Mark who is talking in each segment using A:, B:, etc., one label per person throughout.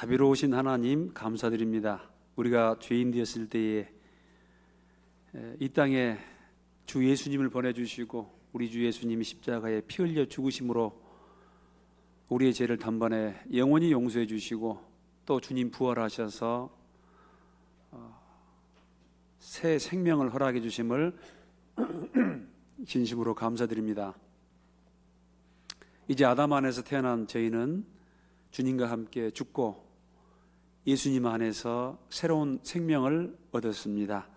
A: 자비로우신 하나님 감사드립니다. 우리가 죄인 되었을 때에 이 땅에 주 예수님을 보내주시고 우리 주 예수님이 십자가에 피 흘려 죽으심으로 우리의 죄를 단번에 영원히 용서해 주시고 또 주님 부활하셔서 새 생명을 허락해 주심을 진심으로 감사드립니다. 이제 아담 안에서 태어난 저희는 주님과 함께 죽고 예수님 안에서 새로운 생명을 얻었습니다.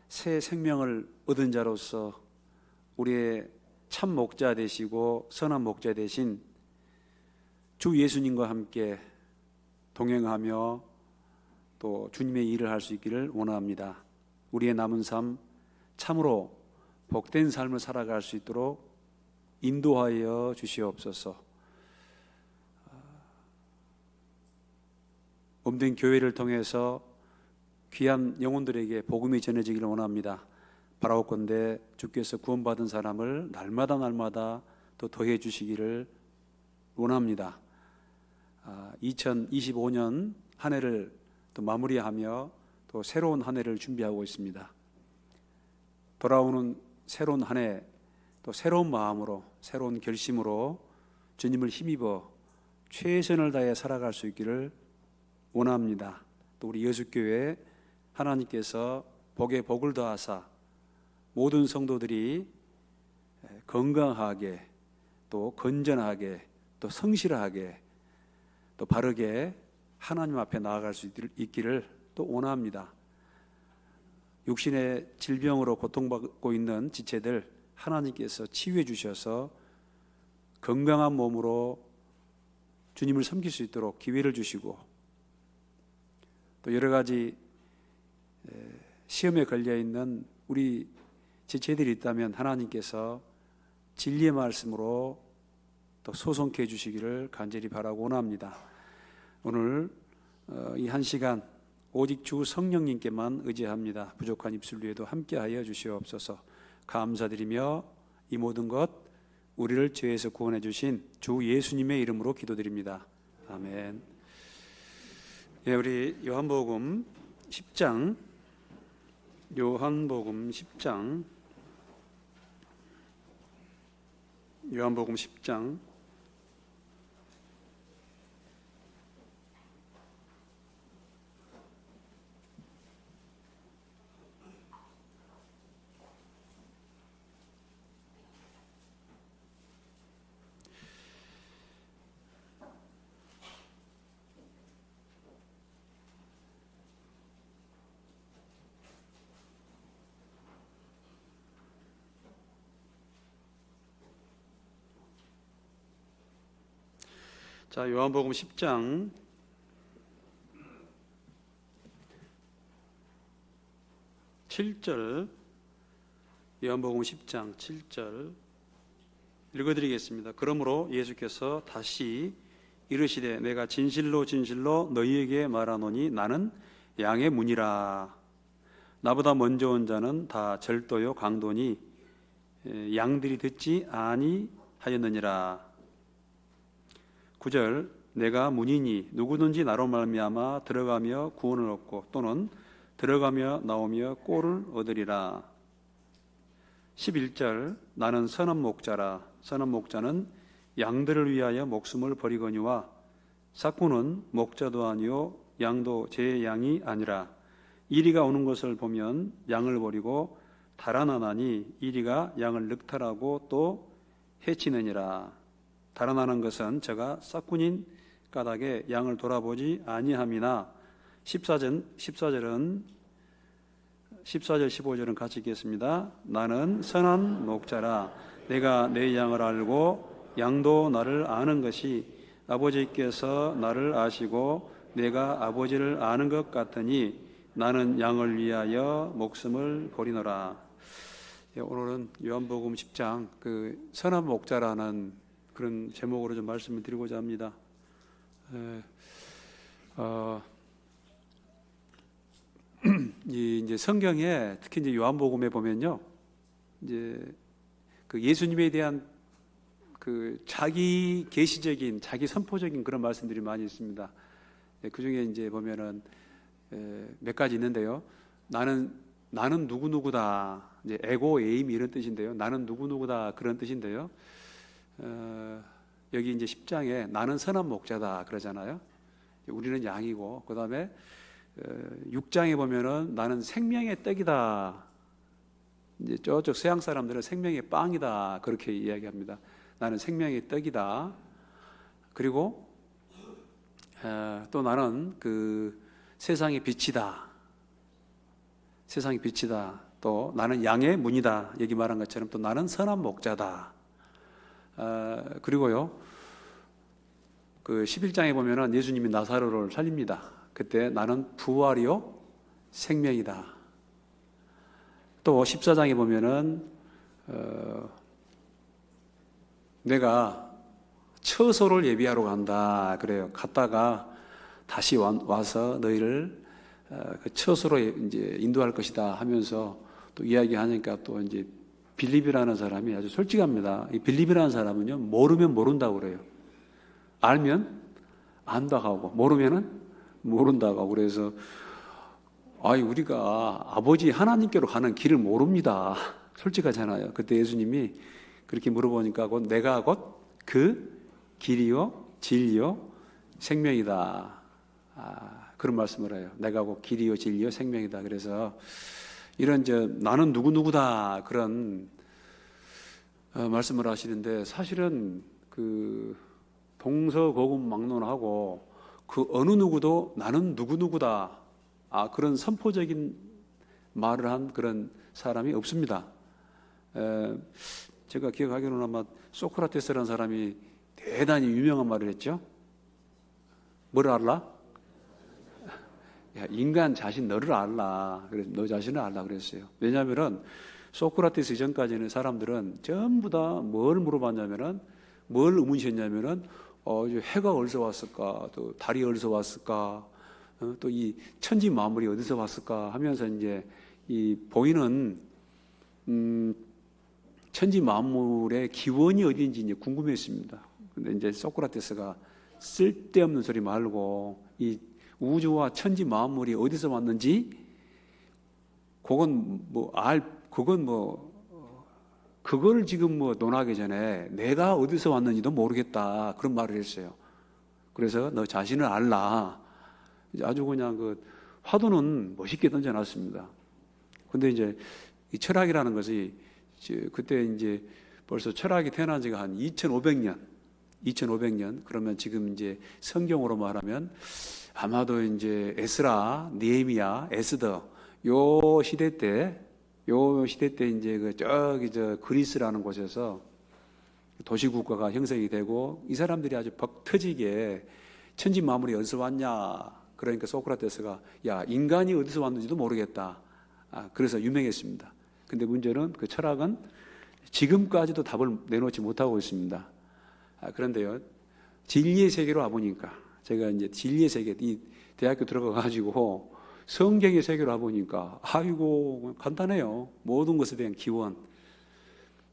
A: 새 생명을 얻은 자로서 우리의 참 목자 되시고 선한 목자 되신 주 예수님과 함께 동행하며 또 주님의 일을 할 수 있기를 원합니다. 우리의 남은 삶 참으로 복된 삶을 살아갈 수 있도록 인도하여 주시옵소서. 몸된 교회를 통해서 귀한 영혼들에게 복음이 전해지기를 원합니다. 바라옵건대 주께서 구원받은 사람을 날마다 또 더해 주시기를 원합니다. 2025년 한 해를 또 마무리하며 또 새로운 한 해를 준비하고 있습니다. 돌아오는 새로운 한 해, 또 새로운 마음으로 새로운 결심으로 주님을 힘입어 최선을 다해 살아갈 수 있기를 원합니다. 또 우리 여수교회 하나님께서 복에 복을 더하사 모든 성도들이 건강하게 또 건전하게 또 성실하게 또 바르게 하나님 앞에 나아갈 수 있기를 또 원합니다. 육신의 질병으로 고통받고 있는 지체들 하나님께서 치유해 주셔서 건강한 몸으로 주님을 섬길 수 있도록 기회를 주시고 또 여러 가지 시험에 걸려 있는 우리 지체들이 있다면 하나님께서 진리의 말씀으로 또 소송케 해주시기를 간절히 바라고 원합니다. 오늘 이 한 시간 오직 주 성령님께만 의지합니다. 부족한 입술 위에도 함께하여 주시옵소서. 감사드리며 이 모든 것 우리를 죄에서 구원해 주신 주 예수님의 이름으로 기도드립니다. 아멘. 예, 우리 요한복음 10장 요한복음 10장 자, 요한복음 10장 7절 요한복음 10장 7절 읽어드리겠습니다. 그러므로 예수께서 다시 이르시되 내가 진실로 너희에게 말하노니 나는 양의 문이라. 나보다 먼저 온 자는 다 절도요 강도니 양들이 듣지 아니하였느니라. 9절 내가 문이니 누구든지 나로 말미암아 들어가며 구원을 얻고 또는 들어가며 나오며 꼴을 얻으리라. 11절 나는 선한 목자라. 선한 목자는 양들을 위하여 목숨을 버리거니와 삭구는 목자도 아니요 양도 제 양이 아니라. 이리가 오는 것을 보면 양을 버리고 달아나나니 이리가 양을 늑탈하고 또 해치느니라. 달아나는 것은 저가 싹군인 까닭에 양을 돌아보지 아니함이나. 14절 15절은 같이 읽겠습니다. 나는 선한 목자라. 내가 내 양을 알고 양도 나를 아는 것이 아버지께서 나를 아시고 내가 아버지를 아는 것 같으니 나는 양을 위하여 목숨을 버리노라. 오늘은 요한복음 10장 그 선한 목자라는 그런 제목으로 좀 말씀을 드리고자 합니다. 이제 성경에 특히 이제 요한복음에 보면요, 이제 그 예수님에 대한 그 자기 계시적인, 자기 선포적인 그런 말씀들이 많이 있습니다. 그 중에 이제 보면은 몇 가지 있는데요. 나는 누구누구다. 이제 에고 에임 이런 뜻인데요. 나는 누구누구다 그런 뜻인데요. 여기 이제 10장에 나는 선한 목자다 그러잖아요. 우리는 양이고, 그 다음에 6장에 보면은 나는 생명의 떡이다. 이제 저쪽 서양 사람들은 생명의 빵이다 그렇게 이야기합니다. 나는 생명의 떡이다. 그리고 또 나는 그 세상의 빛이다. 세상의 빛이다. 또 나는 양의 문이다. 여기 말한 것처럼 또 나는 선한 목자다. 그리고요, 그 11장에 보면은 예수님이 나사로를 살립니다. 그때 나는 부활이요 생명이다. 또 14장에 보면은 내가 처소를 예비하러 간다 그래요. 갔다가 다시 와서 너희를 그 처소로 이제 인도할 것이다 하면서 또 이야기하니까 또 이제 빌립이라는 사람이 아주 솔직합니다. 이 빌립이라는 사람은요, 모르면 모른다고 그래요. 알면 안다고 하고 모르면은 모른다고 하고. 그래서 우리가 아버지 하나님께로 가는 길을 모릅니다. 솔직하잖아요. 그때 예수님이 그렇게 물어보니까 내가 곧 그 길이요 진리요 생명이다. 그런 말씀을 해요. 내가 곧 길이요 진리요 생명이다. 그래서 이런 나는 누구누구다 그런 말씀을 하시는데, 사실은 그 동서고금막론하고 그 어느 누구도 나는 누구누구다 그런 선포적인 말을 한 그런 사람이 없습니다. 제가 기억하기로는 아마 소크라테스라는 사람이 대단히 유명한 말을 했죠. 뭐를 알라? 야, 인간 자신 너를 알라. 그래서 너 자신을 알라 그랬어요. 왜냐하면은 소크라테스 이전까지는 사람들은 전부 다 뭘 물어봤냐면은, 뭘 의문시했냐면은 해가 어디서 왔을까, 또 달이 어디서 왔을까, 또 이 천지 만물이 어디서 왔을까 하면서 이제 이 보이는 천지 만물의 기원이 어디인지 이제 궁금했습니다. 근데 이제 소크라테스가 쓸데없는 소리 말고 이 우주와 천지 만물이 어디서 왔는지 그걸 지금 논하기 전에 내가 어디서 왔는지도 모르겠다 그런 말을 했어요. 그래서 너 자신을 알라. 아주 그냥 그 화두는 멋있게 던져놨습니다. 근데 이제 이 철학이라는 것이 그때 이제 벌써 철학이 태어난 지가 한 2500년 그러면 지금 이제 성경으로 말하면 아마도 이제 에스라, 느헤미야, 에스더 요 시대 때 이제 저 그리스라는 곳에서 도시국가가 형성이 되고 이 사람들이 아주 벅 터지게 천지 만물이 어디서 왔냐. 그러니까 소크라테스가 야, 인간이 어디서 왔는지도 모르겠다. 그래서 유명했습니다. 근데 문제는 그 철학은 지금까지도 답을 내놓지 못하고 있습니다. 그런데요, 진리의 세계로 와보니까, 제가 이제 진리의 세계, 이 대학교 들어가가지고 성경의 세계로 와보니까, 간단해요. 모든 것에 대한 기원.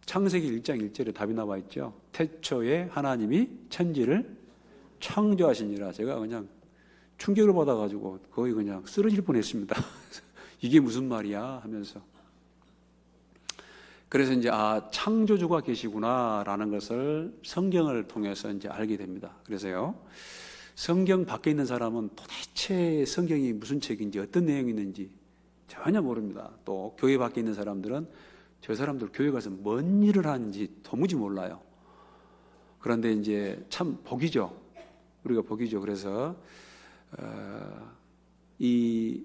A: 창세기 1장 1절에 답이 나와 있죠. 태초에 하나님이 천지를 창조하시니라. 제가 그냥 충격을 받아가지고 거의 그냥 쓰러질 뻔했습니다. 이게 무슨 말이야 하면서. 그래서 이제 창조주가 계시구나라는 것을 성경을 통해서 이제 알게 됩니다. 그래서요, 성경 밖에 있는 사람은 도대체 성경이 무슨 책인지 어떤 내용이 있는지 전혀 모릅니다. 또 교회 밖에 있는 사람들은 저 사람들 교회 가서 뭔 일을 하는지 도무지 몰라요. 그런데 이제 참 복이죠. 우리가 복이죠. 그래서 이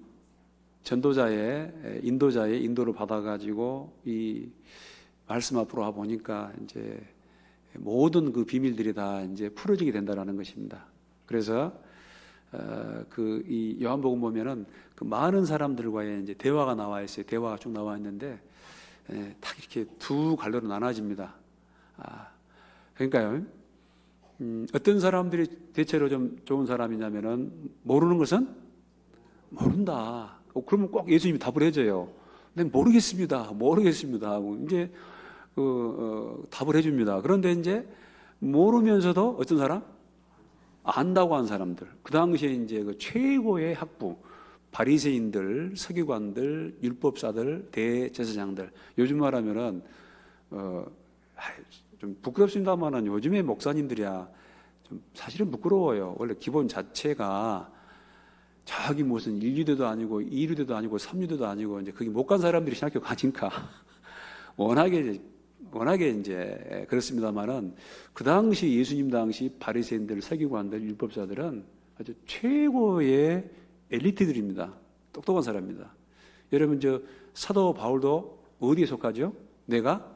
A: 전도자의 인도자의 인도를 받아가지고 이 말씀 앞으로 와 보니까 이제 모든 그 비밀들이 다 이제 풀어지게 된다라는 것입니다. 그래서 그 이 요한복음 보면은 그 많은 사람들과의 이제 대화가 나와 있어요. 대화가 쭉 나와 있는데 딱 이렇게 두 갈래로 나눠집니다. 그러니까요, 어떤 사람들이 대체로 좀 좋은 사람이냐면은 모르는 것은 모른다. 그러면 꼭 예수님이 답을 해줘요. 네, 모르겠습니다 하고 이제 답을 해줍니다. 그런데 이제 모르면서도 어떤 사람 안다고 한 사람들, 그 당시에 이제 그 최고의 학부, 바리새인들, 서기관들, 율법사들, 대제사장들, 요즘 말하면은 좀 부끄럽습니다만은 요즘의 목사님들이야 좀 사실은 부끄러워요. 원래 기본 자체가 저기 무슨 1유대도 아니고 2유대도 아니고 3유대도 아니고 이제 거기 못 간 사람들이 신학교 가니까 워낙에 이제 그렇습니다만은 그 당시 예수님 당시 바리새인들, 서기관들, 율법사들은 아주 최고의 엘리트들입니다. 똑똑한 사람입니다. 여러분 저 사도 바울도 어디에 속하죠? 내가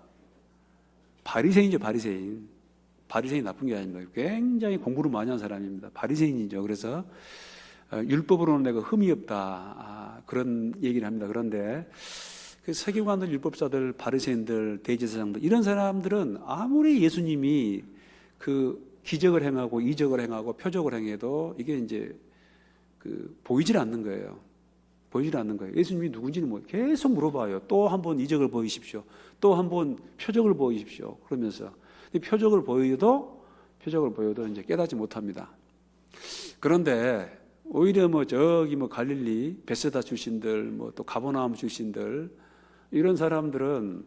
A: 바리새인이죠, 바리새인. 바리새인 나쁜 게 아닙니다. 굉장히 공부를 많이 한 사람입니다. 바리새인이죠. 그래서 율법으로는 내가 흠이 없다. 그런 얘기를 합니다. 그런데 그 서기관들, 율법사들, 바리새인들, 대제사장들 이런 사람들은 아무리 예수님이 그 기적을 행하고 이적을 행하고 표적을 행해도 이게 이제 그 보이질 않는 거예요. 보이질 않는 거예요. 예수님이 누군지는 계속 물어봐요. 또 한 번 이적을 보이십시오. 또 한 번 표적을 보이십시오. 그러면서 표적을 보여도 이제 깨닫지 못합니다. 그런데 오히려 저기 갈릴리 베세다 출신들 또 가버나움 출신들 이런 사람들은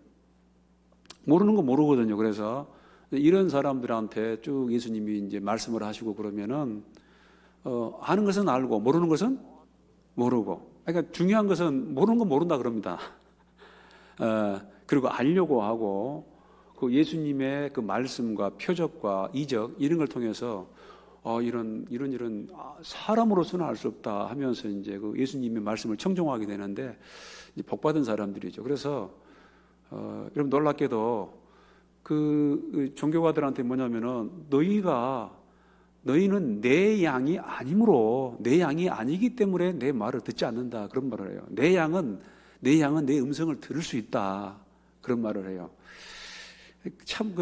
A: 모르는 거 모르거든요. 그래서 이런 사람들한테 쭉 예수님이 이제 말씀을 하시고 그러면은 아는 것은 알고 모르는 것은 모르고. 그러니까 중요한 것은 모르는 건 모른다 그럽니다. 그리고 알려고 하고 그 예수님의 그 말씀과 표적과 이적 이런 걸 통해서 이런 사람으로서는 알 수 없다 하면서 이제 그 예수님의 말씀을 청종하게 되는데 복 받은 사람들이죠. 그래서 여러분 놀랍게도 그 종교가들한테 뭐냐면은 너희는 내 양이 아니므로 내 양이 아니기 때문에 내 말을 듣지 않는다 그런 말을 해요. 내 양은 내 음성을 들을 수 있다 그런 말을 해요. 참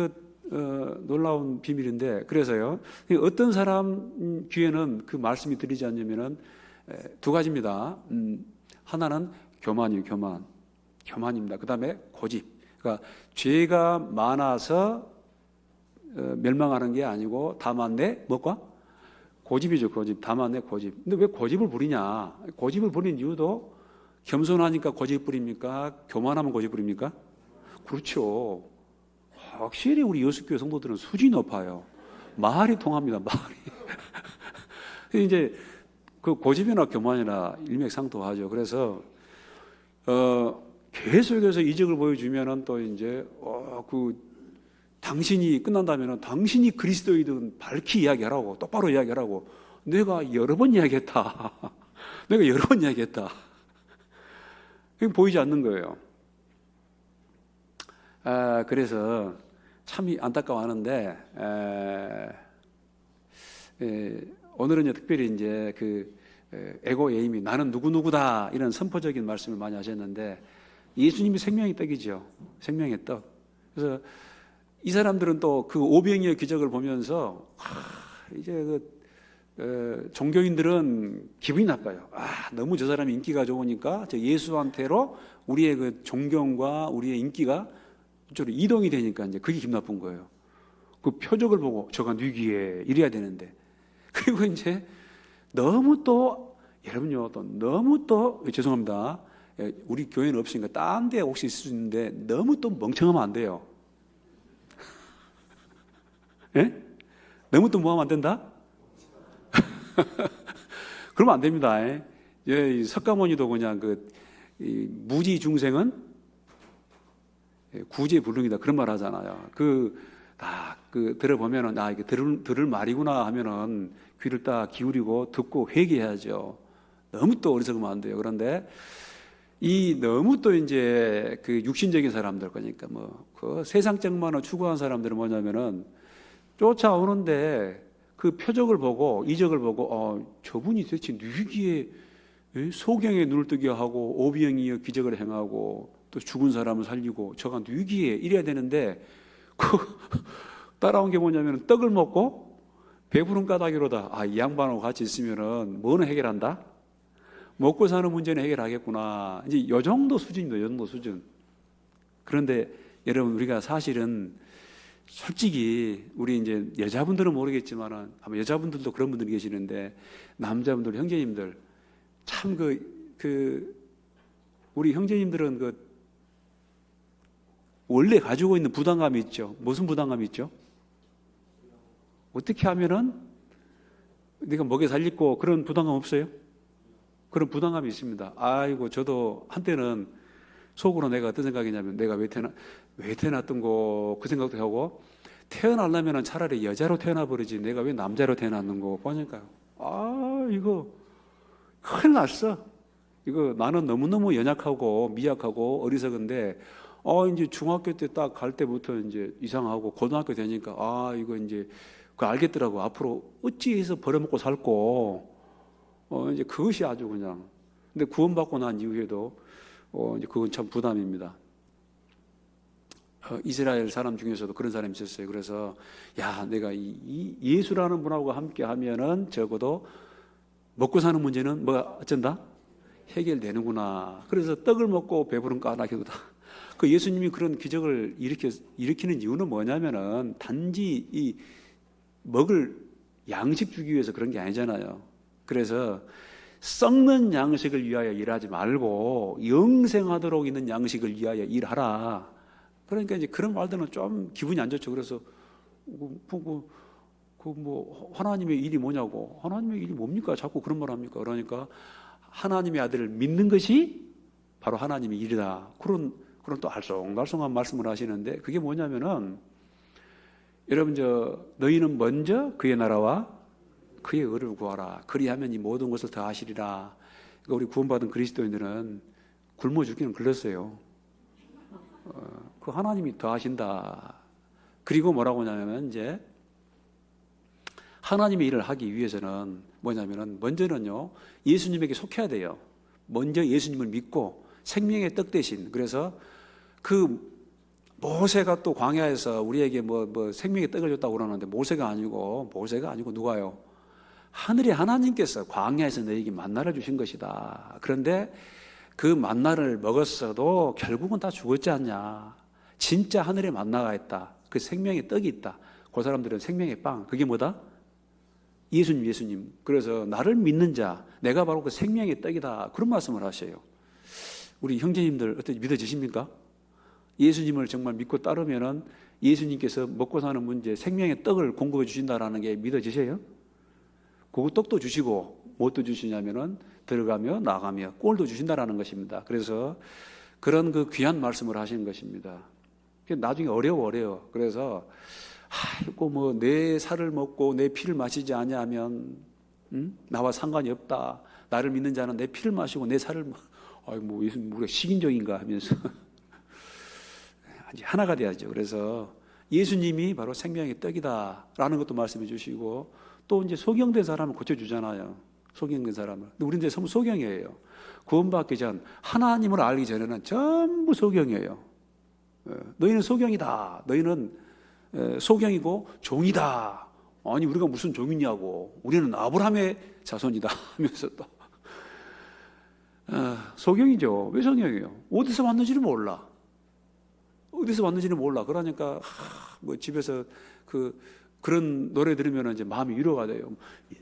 A: 놀라운 비밀인데 그래서요 어떤 사람 귀에는 그 말씀이 들리지 않냐면은 두 가지입니다. 하나는 교만입니다. 그 다음에 고집. 그러니까 죄가 많아서 멸망하는 게 아니고 다만 내 뭐가? 고집이죠. 고집. 다만 내 고집. 근데 왜 고집을 부리냐? 고집을 부리는 이유도 겸손하니까 고집 부립니까? 교만하면 고집 부립니까? 그렇죠. 확실히 우리 여수교회 성도들은 수준이 높아요. 말이 통합니다. 말이. 이제 그 고집이나 교만이나 일맥상통하죠. 그래서 계속해서 이적을 보여주면은 또 이제 당신이 끝난다면은 당신이 그리스도이든 밝히 이야기하라고 똑바로 이야기하라고 내가 여러 번 이야기했다. 내가 여러 번 이야기했다. 그게 보이지 않는 거예요. 그래서 참 안타까워하는데 오늘은 특별히 이제 그 에고 에임이 나는 누구누구다 이런 선포적인 말씀을 많이 하셨는데 예수님이 생명의 떡이죠. 생명의 떡. 그래서 이 사람들은 또 그 오병이어 기적을 보면서 이제 종교인들은 기분이 나빠요. 너무 저 사람이 인기가 좋으니까 저 예수한테로 우리의 그 존경과 우리의 인기가 이쪽으로 이동이 되니까 이제 그게 기분 나쁜 거예요. 그 표적을 보고 저가 뉘기에 이래야 되는데 그리고 이제 너무 또 여러분요 또 너무 또 죄송합니다. 우리 교회는 없으니까 딴 데 혹시 있을 수 있는데 너무 또 멍청하면 안 돼요. 예? 너무 또 뭐하면 안 된다? 그러면 안 됩니다. 석가모니도 그냥 무지 중생은 구제불능이다 그런 말 하잖아요. 들어보면은 이게 들을 말이구나 하면은 귀를 딱 기울이고 듣고 회개해야죠. 너무 또 어리석으면 안 돼요. 그런데 너무 또 이제 그 육신적인 사람들 그러니까 그 세상적만을 추구한 사람들은 뭐냐면은 쫓아오는데 그 표적을 보고 이적을 보고 저분이 도대체 뉘기에 소경에 눈을 뜨게 하고 오병이어 기적을 행하고 또 죽은 사람을 살리고 저가 뉘기에 이래야 되는데 따라온 게 뭐냐면 떡을 먹고 배부른 까닭이로다. 이 양반하고 같이 있으면은 뭐는 해결한다? 먹고 사는 문제는 해결하겠구나. 이제 이 정도 수준입니다. 이 정도 수준. 그런데 여러분 우리가 사실은 솔직히 우리 이제 여자분들은 모르겠지만은 아마 여자분들도 그런 분들이 계시는데 남자분들 형제님들 참 우리 형제님들은 원래 가지고 있는 부담감이 있죠. 무슨 부담감이 있죠? 어떻게 하면은 내가 먹여 살리고 그런 부담감 없어요? 그런 부담감이 있습니다. 아이고 저도 한때는 속으로 내가 어떤 생각이냐면 내가 왜 태어났던 거 그 생각도 하고 태어나려면 차라리 여자로 태어나 버리지 내가 왜 남자로 태어났는 거 보니까요. 이거 큰일 났어. 이거 나는 너무너무 연약하고 미약하고 어리석은데 이제 중학교 때 딱 갈 때부터 이제 이상하고 고등학교 되니까 이거 이제 알겠더라고. 앞으로 어찌해서 벌어먹고 살고 이제 그것이 아주 그냥. 근데 구원받고 난 이후에도 이제 그건 참 부담입니다. 이스라엘 사람 중에서도 그런 사람이 있었어요. 그래서 내가 이 예수라는 분하고 함께 하면은 적어도 먹고 사는 문제는 뭐가 어쩐다? 해결되는구나. 그래서 떡을 먹고 배부른 까닭이다. 그 예수님이 그런 기적을 일으키는 이유는 뭐냐면은 단지 이 먹을 양식 주기 위해서 그런 게 아니잖아요. 그래서 썩는 양식을 위하여 일하지 말고 영생하도록 있는 양식을 위하여 일하라. 그러니까 이제 그런 말들은 좀 기분이 안 좋죠. 그래서 하나님의 일이 뭐냐고. 하나님의 일이 뭡니까? 자꾸 그런 말 합니까? 그러니까 하나님의 아들을 믿는 것이 바로 하나님의 일이다. 그런 또 알쏭달쏭한 말씀을 하시는데 그게 뭐냐면은 여러분 너희는 먼저 그의 나라와 그의 의를 구하라. 그리하면 이 모든 것을 더 하시리라. 그러니까 우리 구원받은 그리스도인들은 굶어 죽기는 글렀어요. 그 하나님이 더 하신다. 그리고 뭐라고 하냐면 이제 하나님의 일을 하기 위해서는 뭐냐면은 먼저는요 예수님에게 속해야 돼요. 먼저 예수님을 믿고 생명의 떡 대신. 그래서 모세가 또 광야에서 우리에게 생명의 떡을 줬다고 그러는데 모세가 아니고 누가요? 하늘의 하나님께서 광야에서 너에게 만나를 주신 것이다. 그런데 그 만나를 먹었어도 결국은 다 죽었지 않냐. 진짜 하늘에 만나가 있다. 그 생명의 떡이 있다. 그 사람들은 생명의 빵. 그게 뭐다? 예수님. 그래서 나를 믿는 자, 내가 바로 그 생명의 떡이다. 그런 말씀을 하셔요. 우리 형제님들 어떻게 믿어지십니까? 예수님을 정말 믿고 따르면은 예수님께서 먹고 사는 문제, 생명의 떡을 공급해 주신다라는 게 믿어지세요? 그 떡도 주시고 무엇도 주시냐면은 들어가며 나가며 꼴도 주신다라는 것입니다. 그래서 그런 그 귀한 말씀을 하시는 것입니다. 나중에 어려워. 그래서 내 살을 먹고 내 피를 마시지 아니하면 나와 상관이 없다. 나를 믿는 자는 내 피를 마시고 내 살을 예수님 우리가 식인종인가 하면서 하나가 돼야죠. 그래서 예수님이 바로 생명의 떡이다라는 것도 말씀해 주시고 또 이제 소경된 사람을 고쳐주잖아요. 소경된 사람을. 근데 우리는 이제 전부 소경이에요. 구원받기 전 하나님을 알기 전에는 전부 소경이에요. 너희는 소경이다. 너희는 소경이고 종이다. 아니 우리가 무슨 종이냐고. 우리는 아브라함의 자손이다 하면서 또 소경이죠. 왜 소경이에요? 어디서 왔는지를 몰라. 그러니까 집에서 그런 노래 들으면 이제 마음이 위로가 돼요.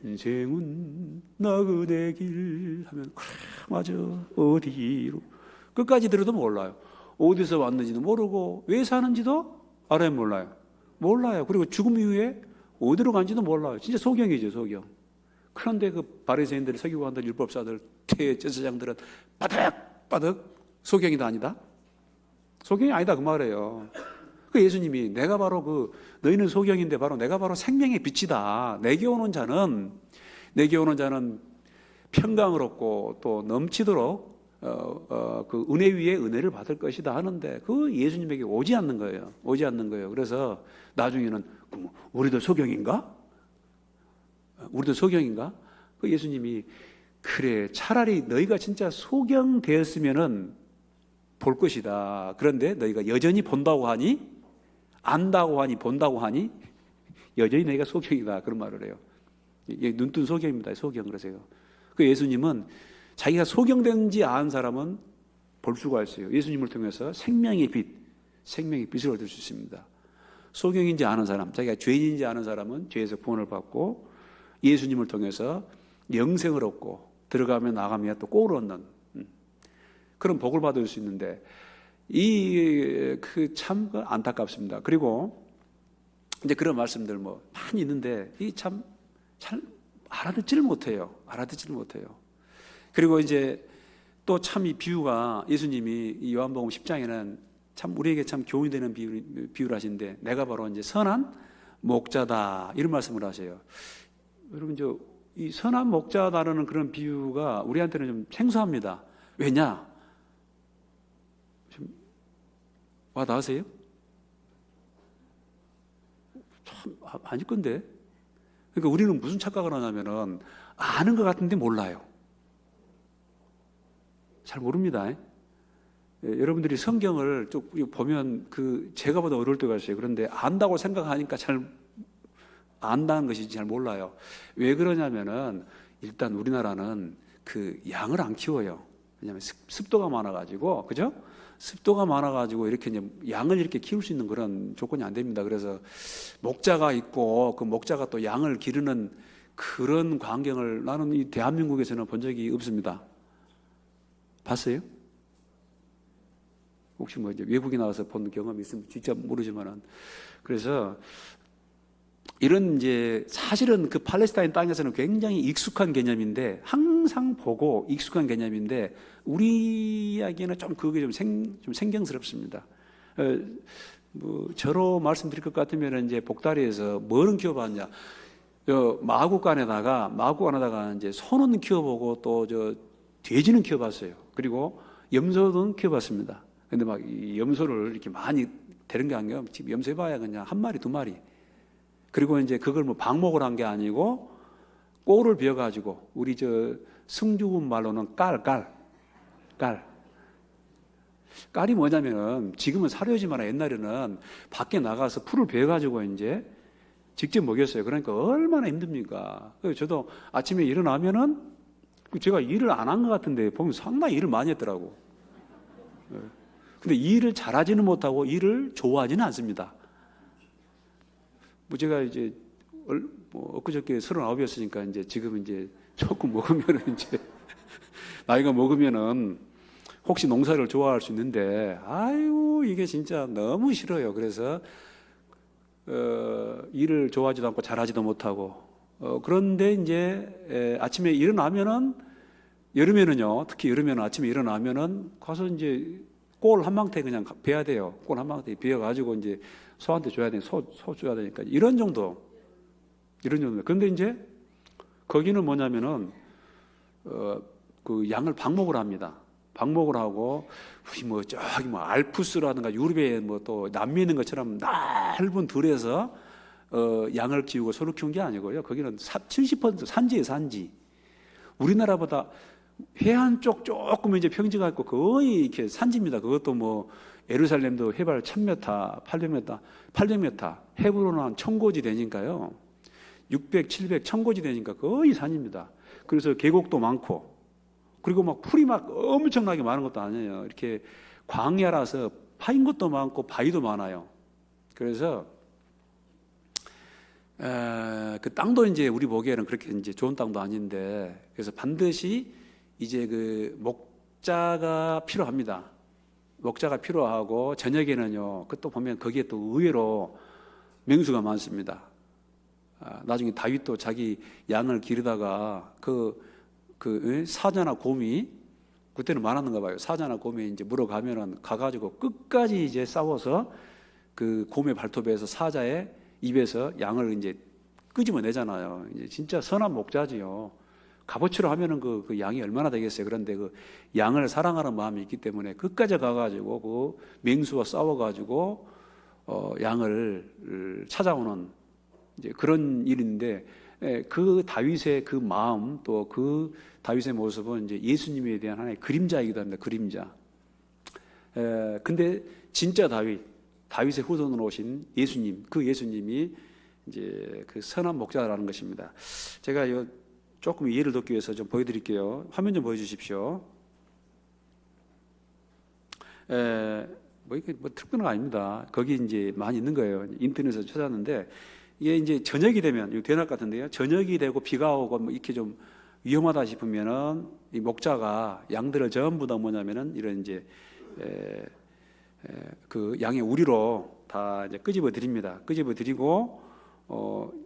A: 인생은 나그네 길 하면 맞아. 어디로 끝까지 들어도 몰라요. 어디서 왔는지도 모르고 왜 사는지도 알아요, 몰라요. 그리고 죽음 이후에 어디로 간지도 몰라요. 진짜 소경이죠, 소경. 그런데 그 바리새인들, 서기관들, 율법사들, 제사장들은 바득바득 소경이다 아니다? 소경이 아니다 그 말이에요. 그 예수님이 내가 바로 너희는 소경인데 바로 내가 바로 생명의 빛이다. 내게 오는 자는 평강을 얻고 또 넘치도록 그 은혜 위에 은혜를 받을 것이다 하는데 그 예수님에게 오지 않는 거예요. 그래서 나중에는 우리도 소경인가? 그 예수님이 그래 차라리 너희가 진짜 소경되었으면은 볼 것이다. 그런데 너희가 여전히 본다고 하니 안다고 하니 본다고 하니 여전히 너희가 소경이다. 그런 말을 해요. 눈뜬 소경입니다. 소경 그러세요. 그 예수님은 자기가 소경된지 아는 사람은 볼 수가 있어요. 예수님을 통해서 생명의 빛을 얻을 수 있습니다. 소경인지 아는 사람, 자기가 죄인인지 아는 사람은 죄에서 구원을 받고 예수님을 통해서 영생을 얻고 들어가면 나가면 또 꼴을 얻는 그런 복을 받을 수 있는데 참 안타깝습니다. 그리고 이제 그런 말씀들 뭐 많이 있는데 이 참 잘 알아듣지를 못해요. 그리고 이제 또 참 이 비유가 예수님이 이 요한복음 10장에는 참 우리에게 참 교훈이 되는 비유를 하시는데 내가 바로 이제 선한 목자다 이런 말씀을 하세요. 여러분 이 선한 목자다라는 그런 비유가 우리한테는 좀 생소합니다. 왜냐? 좀 와 닿으세요? 참 아닐 건데. 그러니까 우리는 무슨 착각을 하냐면은 아는 것 같은데 몰라요. 잘 모릅니다. 여러분들이 성경을 쭉 보면 제가 보다 어려울 때가 있어요. 그런데 안다고 생각하니까 잘 안다는 것이 잘 몰라요. 왜 그러냐면은 일단 우리나라는 양을 안 키워요. 왜냐하면 습도가 많아가지고, 그죠? 습도가 많아가지고 이렇게 이제 양을 이렇게 키울 수 있는 그런 조건이 안 됩니다. 그래서 목자가 있고 그 목자가 또 양을 기르는 그런 광경을 나는 이 대한민국에서는 본 적이 없습니다. 봤어요? 혹시 뭐 이제 외국에 나와서 본 경험이 있으면 진짜 모르지만은 그래서 이런 이제 사실은 그 팔레스타인 땅에서는 굉장히 익숙한 개념인데 항상 보고 익숙한 개념인데 우리에게는 좀 그게 좀 생경스럽습니다. 뭐 저로 말씀드릴 것 같으면 이제 복다리에서 뭐는 키워봤냐? 마구간에다가 이제 소는 키워보고 또 돼지는 키워봤어요. 그리고 염소는 키워봤습니다. 근데 막 이 염소를 이렇게 많이 데린 게 아니라 지금 염소해봐야 그냥 한 마리, 두 마리. 그리고 이제 그걸 뭐 방목을 한 게 아니고 꼴을 베어가지고 우리 승주군 말로는 깔이 뭐냐면은 지금은 사료지만 옛날에는 밖에 나가서 풀을 베어가지고 이제 직접 먹였어요. 그러니까 얼마나 힘듭니까? 저도 아침에 일어나면은 제가 일을 안 한 것 같은데 보면 상당히 일을 많이 했더라고. 근데 일을 잘하지는 못하고 일을 좋아하지는 않습니다. 뭐 제가 이제 엊그저께 39이었으니까 이제 지금 이제 조금 먹으면은 이제 나이가 먹으면은 혹시 농사를 좋아할 수 있는데 아유 이게 진짜 너무 싫어요. 그래서 일을 좋아하지도 않고 잘하지도 못하고 그런데 이제 아침에 일어나면은 여름에는요, 특히 여름에는 아침에 일어나면은 가서 이제 꼴 한 망태 그냥 베야 돼요. 꼴 한 망태 베어 가지고 이제 소한테 줘야 돼. 소 줘야 되니까 이런 정도. 그런데 이제 거기는 뭐냐면은 그 양을 방목을 합니다. 방목을 하고 뭐 저기 뭐 알프스라든가 유럽에 뭐 또 남미에 있는 것처럼 넓은 들에서 양을 키우고 소를 키운 게 아니고요. 거기는 70% 산지예요, 산지. 우리나라보다 해안 쪽 조금 이제 평지가 있고 거의 이렇게 산지입니다. 그것도 뭐 예루살렘도 해발 1000m, 800m, 헤브론은 천고지 되니까요. 600, 700, 천고지 되니까 거의 산입니다. 그래서 계곡도 많고 그리고 막 풀이 막 엄청나게 많은 것도 아니에요. 이렇게 광야라서 파인 것도 많고 바위도 많아요. 그래서 그 땅도 이제 우리 보기에는 그렇게 이제 좋은 땅도 아닌데 그래서 반드시 이제 그 목자가 필요합니다. 목자가 필요하고 저녁에는요. 그것도 보면 거기에 또 의외로 맹수가 많습니다. 나중에 다윗도 자기 양을 기르다가 사자나 곰이 그때는 많았는가 봐요. 사자나 곰이 이제 물어가면은 가가지고 끝까지 이제 싸워서 그 곰의 발톱에서 사자의 입에서 양을 이제 끄집어내잖아요. 이제 진짜 선한 목자지요. 값어치로 하면은 그 양이 얼마나 되겠어요. 그런데 그 양을 사랑하는 마음이 있기 때문에 끝까지 가가지고 그 맹수와 싸워가지고 양을 찾아오는 이제 그런 일인데 그 다윗의 그 마음 또 그 다윗의 모습은 이제 예수님에 대한 하나의 그림자이기도 합니다. 그림자. 근데 진짜 다윗의 후손으로 오신 예수님, 그 예수님이 이제 그 선한 목자라는 것입니다. 제가 조금 이해를 돕기 위해서 좀 보여드릴게요. 화면 좀 보여주십시오. 뭐 이게 뭐 특별한 거 아닙니다. 거기 이제 많이 있는 거예요. 인터넷에서 찾았는데 이게 이제 저녁이 되면 이 대낮 같은데요. 저녁이 되고 비가 오고 뭐 이렇게 좀 위험하다 싶으면은 이 목자가 양들을 전부 다 뭐냐면은 이런 이제 그 양의 우리로 다 이제 끄집어 드립니다. 끄집어 드리고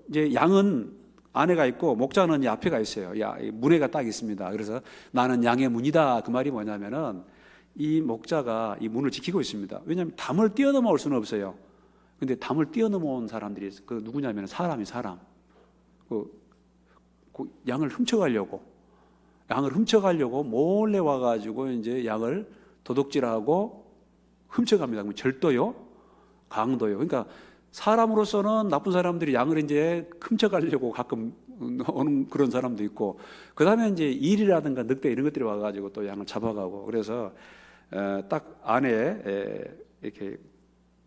A: 이제 양은 안에가 있고 목자는 이 앞에가 있어요. 문에가 딱 있습니다. 그래서 나는 양의 문이다. 그 말이 뭐냐면은 이 목자가 이 문을 지키고 있습니다. 왜냐하면 담을 뛰어넘어올 수는 없어요. 근데 담을 뛰어넘어온 사람들이 그 누구냐면 사람. 그 양을 훔쳐가려고 몰래 와가지고 이제 양을 도둑질하고 훔쳐갑니다. 그럼 절도요, 강도요. 그러니까 사람으로서는 나쁜 사람들이 양을 이제 훔쳐가려고 가끔 오는 그런 사람도 있고, 그 다음에 이제 일이라든가 늑대 이런 것들이 와가지고 또 양을 잡아가고, 그래서 딱 안에 이렇게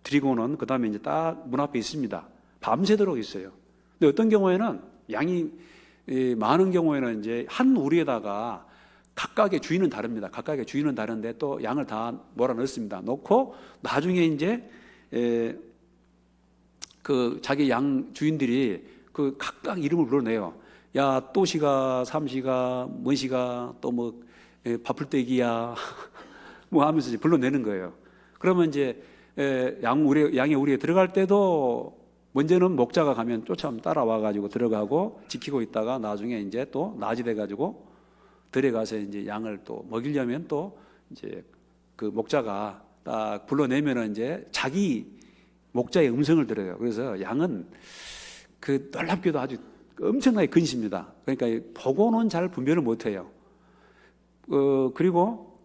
A: 드리고는 그 다음에 이제 딱 문 앞에 있습니다. 밤새도록 있어요. 근데 어떤 경우에는 양이 많은 경우에는 이제 한 우리에다가 각각의 주인은 다릅니다. 각각의 주인은 다른데 또 양을 다 몰아넣습니다. 넣고 나중에 이제 그 자기 양 주인들이 그 각각 이름을 불러내요. 야, 또시가, 삼시가, 뭔시가, 또 뭐 밥풀떼기야 뭐 하면서 이제 불러내는 거예요. 그러면 이제 양의 우리에 들어갈 때도 먼저는 목자가 가면 따라와 가지고 들어가고 지키고 있다가 나중에 이제 또 낮이 돼 가지고 들어가서 이제 양을 또 먹이려면 또 이제 그 목자가 딱 불러내면은 이제 자기 목자의 음성을 들어요. 그래서 양은 그 놀랍게도 아주 엄청나게 근시입니다. 그러니까 보고는 잘 분별을 못 해요. 그리고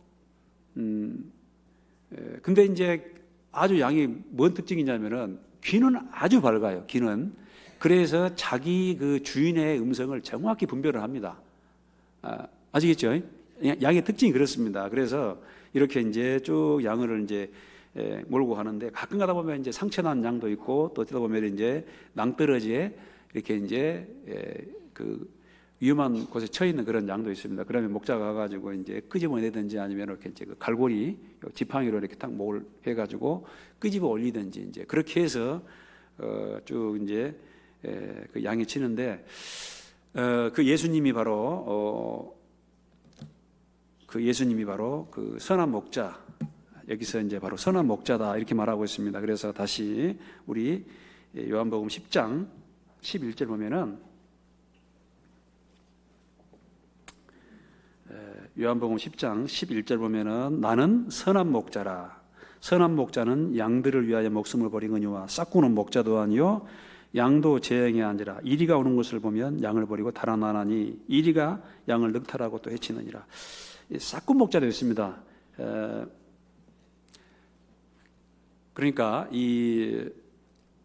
A: 근데 이제 아주 양이 뭔 특징이냐면은 귀는 아주 밝아요. 귀는. 그래서 자기 그 주인의 음성을 정확히 분별을 합니다. 아시겠죠? 양의 특징이 그렇습니다. 그래서 이렇게 이제 쭉 양을 이제 몰고 가는데 가끔 가다 보면 이제 상처난 양도 있고 또 어쩌다 보면 이제 낭떠러지에 이렇게 이제 그 위험한 곳에 처해 있는 그런 양도 있습니다. 그러면 목자가 가가지고 이제 끄집어내든지 아니면 이렇게 이제 그 갈고리 지팡이로 이렇게 딱 목을 해가지고 끄집어 올리든지 이제 그렇게 해서 쭉 이제 그 양이 치는데 그 예수님이 바로 그 선한 목자, 여기서 이제 바로 선한 목자다 이렇게 말하고 있습니다. 그래서 다시 우리 요한복음 10장 11절 보면은 요한복음 10장 11절 보면은 나는 선한 목자라. 선한 목자는 양들을 위하여 목숨을 버리거니와 싹구는 목자도 아니요 양도 재앙에 앉으라. 이리가 오는 것을 보면 양을 버리고 달아나나니 이리가 양을 늑탈하고 또 해치느니라. 싹군 목자도 있습니다. 그러니까 이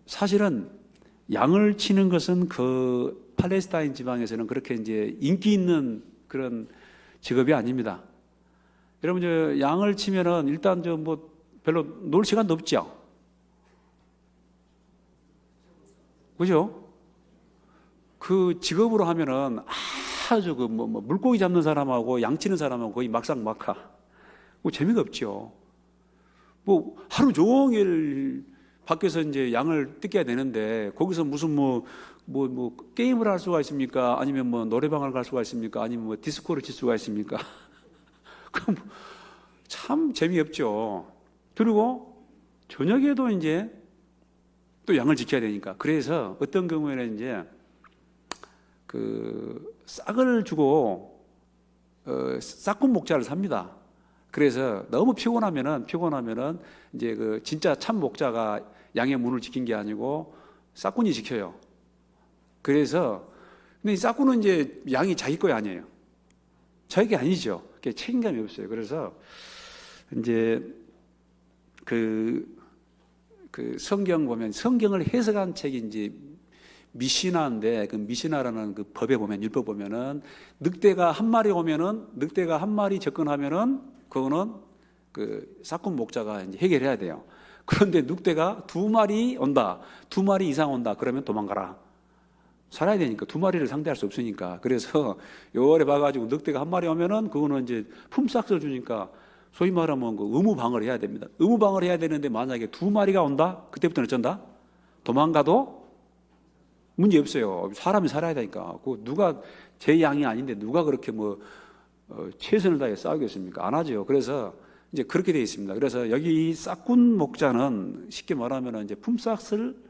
A: 사실은 양을 치는 것은 그 팔레스타인 지방에서는 그렇게 이제 인기 있는 그런 직업이 아닙니다. 여러분 저 양을 치면은 일단 저 뭐 별로 놀 시간도 없죠. 그죠? 그 직업으로 하면은 아주 그 뭐 물고기 잡는 사람하고 양 치는 사람하고 거의 막상막하. 뭐 재미가 없죠. 뭐 하루 종일 밖에서 이제 양을 뜯겨야 되는데 거기서 무슨 뭐 게임을 할 수가 있습니까? 아니면 뭐 노래방을 갈 수가 있습니까? 아니면 뭐 디스코를 칠 수가 있습니까? 그럼 참 재미없죠. 그리고 저녁에도 이제 또 양을 지켜야 되니까. 그래서 어떤 경우에는 이제 그 싹을 주고 싹군 목자를 삽니다. 그래서 너무 피곤하면은 이제 그 진짜 참 목자가 양의 문을 지킨 게 아니고 싹군이 지켜요. 그래서 근데 이 싹군은 이제 양이 자기 거 아니에요. 자기 게 아니죠. 그게 책임감이 없어요. 그래서 이제 그 성경 보면 성경을 해석한 책이 이제 미시나인데 그 미시나라는 그 법에 보면 율법 보면은 늑대가 한 마리 접근하면은 그거는 그 싹군 목자가 이제 해결해야 돼요. 그런데 늑대가 두 마리 이상 온다. 그러면 도망가라. 살아야 되니까 두 마리를 상대할 수 없으니까. 그래서 요래 봐가지고 늑대가 한 마리 오면은 그거는 이제 품삯을 주니까 소위 말하면 그 의무방어를 해야 됩니다. 의무방어를 해야 되는데 만약에 2마리가 온다? 그때부터는 어쩐다? 도망가도 문제 없어요. 사람이 살아야 되니까. 그 누가 제 양이 아닌데 누가 그렇게 최선을 다해 싸우겠습니까? 안 하죠. 그래서 이제 그렇게 되어 있습니다. 그래서 여기 이 싹군 목자는 쉽게 말하면 이제 품삯을